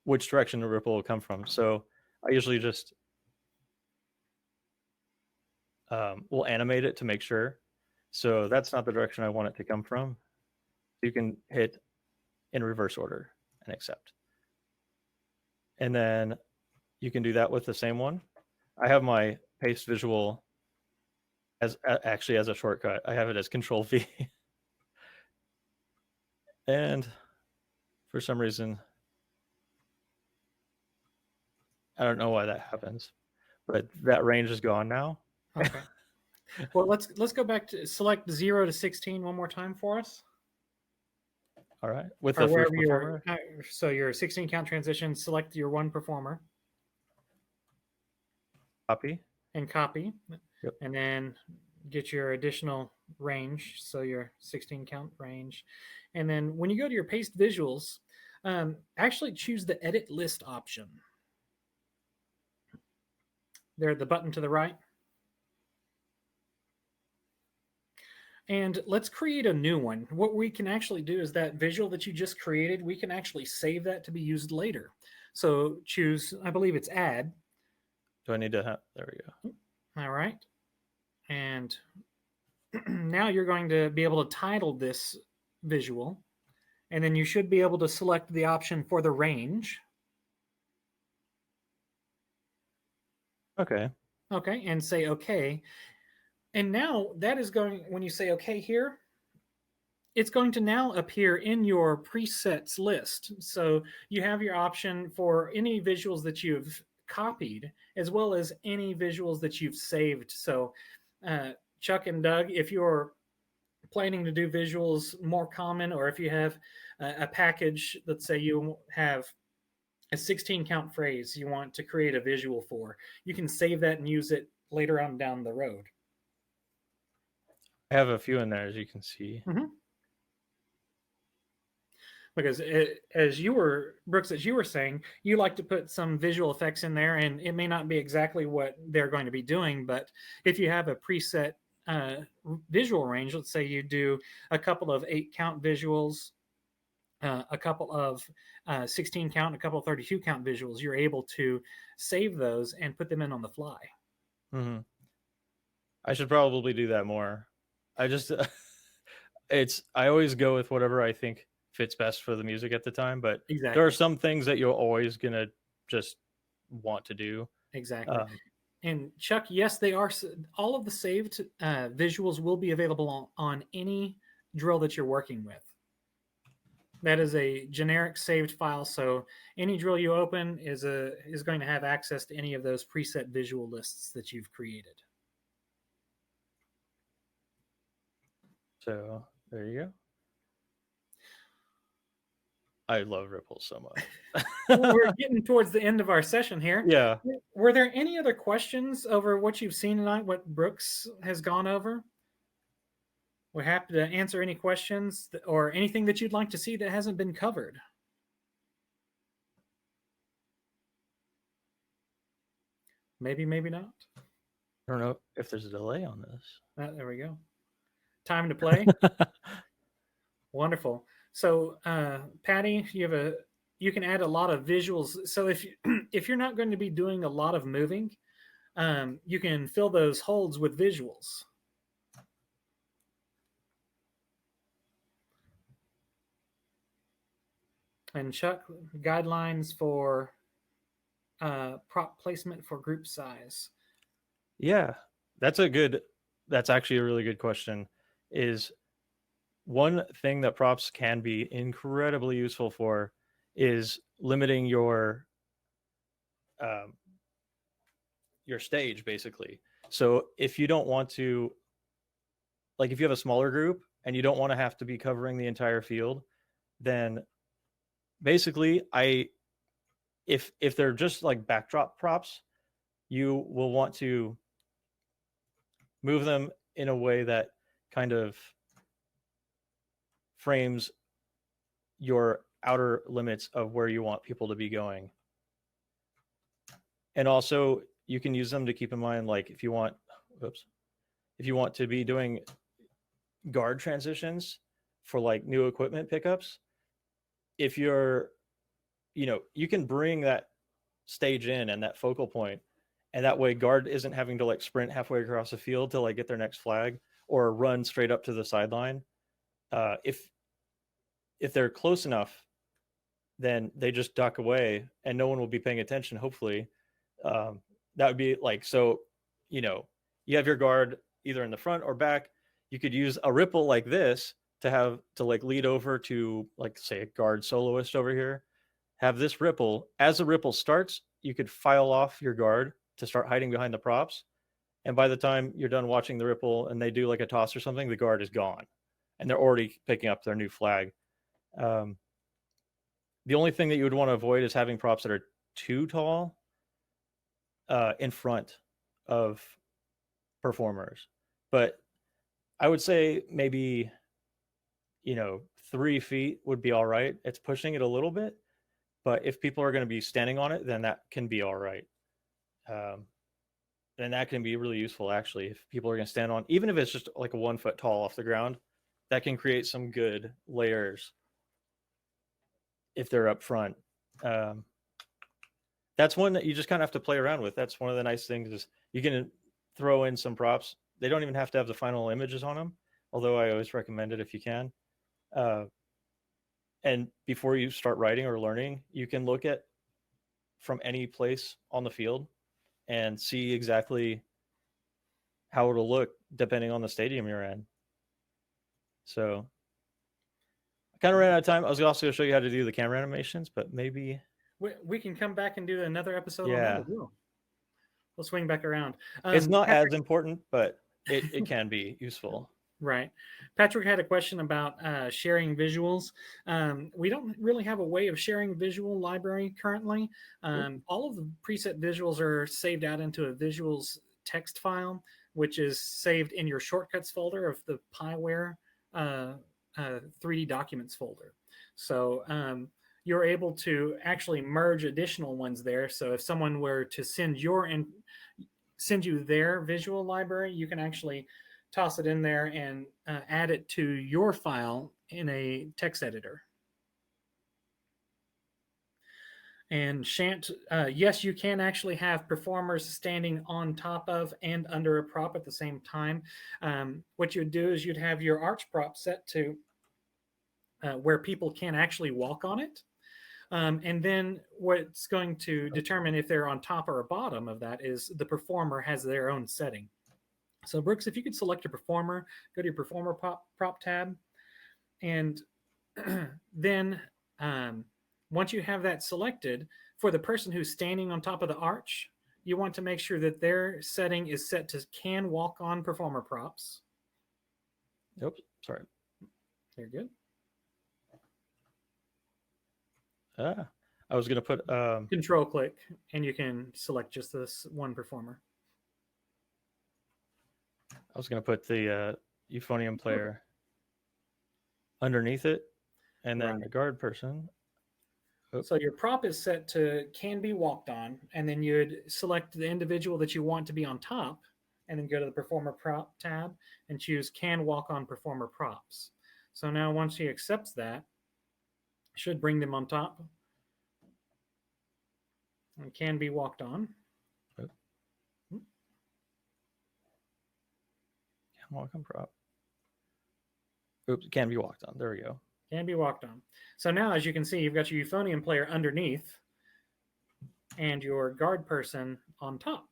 which direction the ripple will come from. So I usually just will animate it to make sure. So that's not the direction I want it to come from. You can hit in reverse order and accept. And then you can do that with the same one. I have my paste visual as actually as a shortcut. I have it as Control V. And for some reason, I don't know why that happens, but that range is gone now.
Okay. Well, let's go back to select 0 to 16 one more time for us.
All right. With
Or
the first performer.
So your 16 count transition, select your one performer.
Copy.
And copy.
Yep.
And then get your additional range. So your 16 count range. And then when you go to your paste visuals, actually choose the edit list option. There, the button to the right. And let's create a new one. What we can actually do is that visual that you just created, we can actually save that to be used later. So choose, I believe it's add.
Do I need to have, there we go.
All right. And now you're going to be able to title this visual. And then you should be able to select the option for the range.
Okay.
Okay. And say okay. And now that is going, when you say okay here, it's going to now appear in your presets list. So you have your option for any visuals that you've copied, as well as any visuals that you've saved. So Chuck and Doug, if you're planning to do visuals more common, or if you have a package, let's say you have a 16 count phrase you want to create a visual for, you can save that and use it later on down the road.
I have a few in there, as you can see.
Mm-hmm. Because as you were, Brooks, as you were saying, you like to put some visual effects in there, and it may not be exactly what they're going to be doing, but if you have a preset visual range, let's say you do a couple of 8 count visuals, a couple of 16 count, a couple of 32 count visuals, you're able to save those and put them in on the fly.
Mm-hmm. I should probably do that more. I just, I always go with whatever I think fits best for the music at the time, but
exactly.
There are some things that you're always going to just want to do.
Exactly. And Chuck, yes, they are. All of the saved visuals will be available on any drill that you're working with. That is a generic saved file, so any drill you open is going to have access to any of those preset visual lists that you've created.
So there you go. I love ripples so much.
Well, we're getting towards the end of our session here.
Yeah.
Were there any other questions over what you've seen tonight, what Brooks has gone over? We're happy to answer any questions or anything that you'd like to see that hasn't been covered. Maybe, maybe not.
I don't know if there's a delay on this.
There we go. Time to play. Wonderful. So, Patty, you can add a lot of visuals. So if you're not going to be doing a lot of moving, you can fill those holds with visuals. And Chuck, guidelines for prop placement for group size.
Yeah, that's actually a really good question. Is one thing that props can be incredibly useful for is limiting your stage, basically. So if you don't want to, like if you have a smaller group and you don't want to have to be covering the entire field, then basically if they're just like backdrop props, you will want to move them in a way that kind of frames your outer limits of where you want people to be going. And also you can use them to keep in mind, like if you want, oops, if you want to be doing guard transitions for like new equipment pickups, if you're, you can bring that stage in and that focal point, and that way guard isn't having to like sprint halfway across the field to like get their next flag or run straight up to the sideline. If they're close enough, then they just duck away and no one will be paying attention, hopefully. That would be like, so, you know, you have your guard either in the front or back. You could use a ripple like this to have to like lead over to like, say, a guard soloist over here. Have this ripple. As the ripple starts, you could file off your guard to start hiding behind the props. And by the time you're done watching the ripple and they do like a toss or something, the guard is gone and they're already picking up their new flag. Um, the only thing that you would want to avoid is having props that are too tall in front of performers. But I would say maybe, 3 feet would be all right. It's pushing it a little bit, but if people are going to be standing on it, then that can be all right. And that can be really useful, actually, if people are going to stand on, even if it's just like a 1 foot tall off the ground, that can create some good layers if they're up front. That's one that you just kind of have to play around with. That's one of the nice things is you can throw in some props. They don't even have to have the final images on them, although I always recommend it if you can. And before you start writing or learning, you can look at from any place on the field and see exactly how it'll look depending on the stadium you're in. So I kind of ran out of time. I was also going to show you how to do the camera animations, but maybe
we can come back and do another episode on
yeah,
that as well. We'll swing back around.
it's not
Patrick,
as important, but it can be useful.
right. Patrick had a question about sharing visuals. We don't really have a way of sharing visual library currently. All of the preset visuals are saved out into a visuals text file, which is saved in your shortcuts folder of the Pyware 3D documents folder. So you're able to actually merge additional ones there. So if someone were to send you their visual library, you can actually toss it in there and add it to your file in a text editor. And Shant, yes, you can actually have performers standing on top of and under a prop at the same time. What you'd do is you'd have your arch prop set to where people can actually walk on it. And then what's going to determine if they're on top or bottom of that is the performer has their own setting. So Brooks, if you could select your performer, go to your performer prop tab, and then once you have that selected, for the person who's standing on top of the arch, you want to make sure that their setting is set to can walk on performer props.
Oops, sorry.
You're good.
I was going to put
control click, and you can select just this one performer.
I was going to put the euphonium player underneath it, and then the guard person.
Oops. So your prop is set to can be walked on, and then you'd select the individual that you want to be on top, and then go to the performer prop tab and choose can walk on performer props. So now once he accepts that, should bring them on top and can be walked on.
Can walk on prop. Oops, can be walked on. There we go.
Can be walked on. So now, as you can see, you've got your euphonium player underneath and your guard person on top.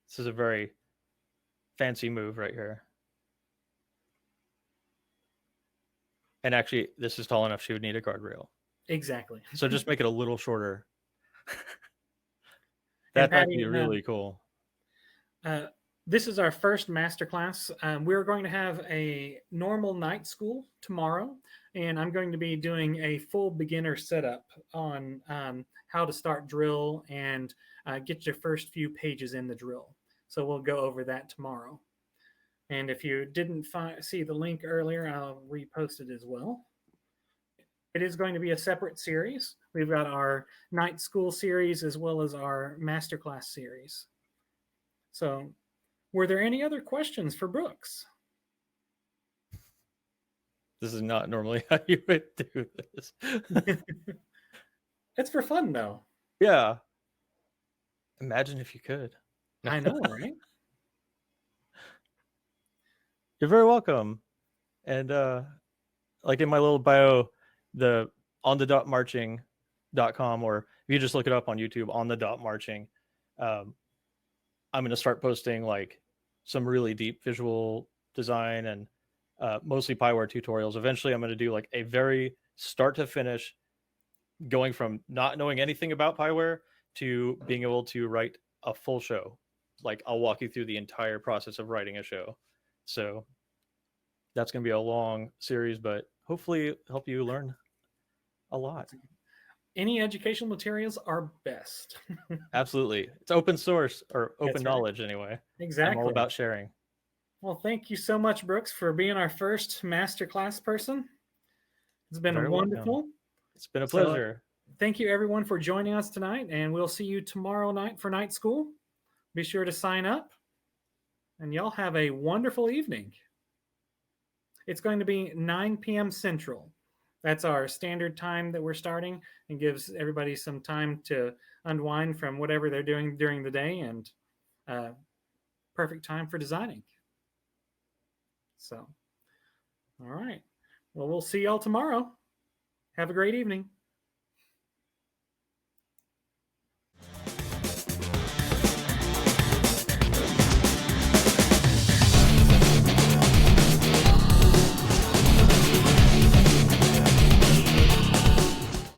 This is a very fancy move right here. And actually, this is tall enough she would need a guardrail.
Exactly.
So just make it a little shorter. That might be really cool.
This is our first masterclass. We're going to have a normal night school tomorrow, and I'm going to be doing a full beginner setup on how to start drill and get your first few pages in the drill. So we'll go over that tomorrow. And if you didn't see the link earlier, I'll repost it as well. It is going to be a separate series. We've got our night school series as well as our masterclass series. So, were there any other questions for Brooks?
This is not normally how you would do this.
It's for fun, though.
Yeah. Imagine if you could.
I know, right?
You're very welcome. And like in my little bio, the on the dot marching.com, or if you just look it up on YouTube, on the dot marching, I'm going to start posting like some really deep visual design and mostly Pyware tutorials. Eventually, I'm going to do like a very start to finish, going from not knowing anything about Pyware to being able to write a full show. Like I'll walk you through the entire process of writing a show. So that's going to be a long series, but hopefully help you learn a lot.
Any educational materials are best.
Absolutely. It's open source, or open
That's right.
knowledge anyway.
Exactly.
I'm all about sharing.
Well, thank you so much, Brooks, for being our first masterclass person. It's been
Very
wonderful.
welcome. It's been a pleasure.
Thank you, everyone, for joining us tonight, and we'll see you tomorrow night for night school. Be sure to sign up, and y'all have a wonderful evening. It's going to be 9 p.m. Central. That's our standard time that we're starting, and gives everybody some time to unwind from whatever they're doing during the day, and perfect time for designing. So, all right. Well, we'll see y'all tomorrow. Have a great evening.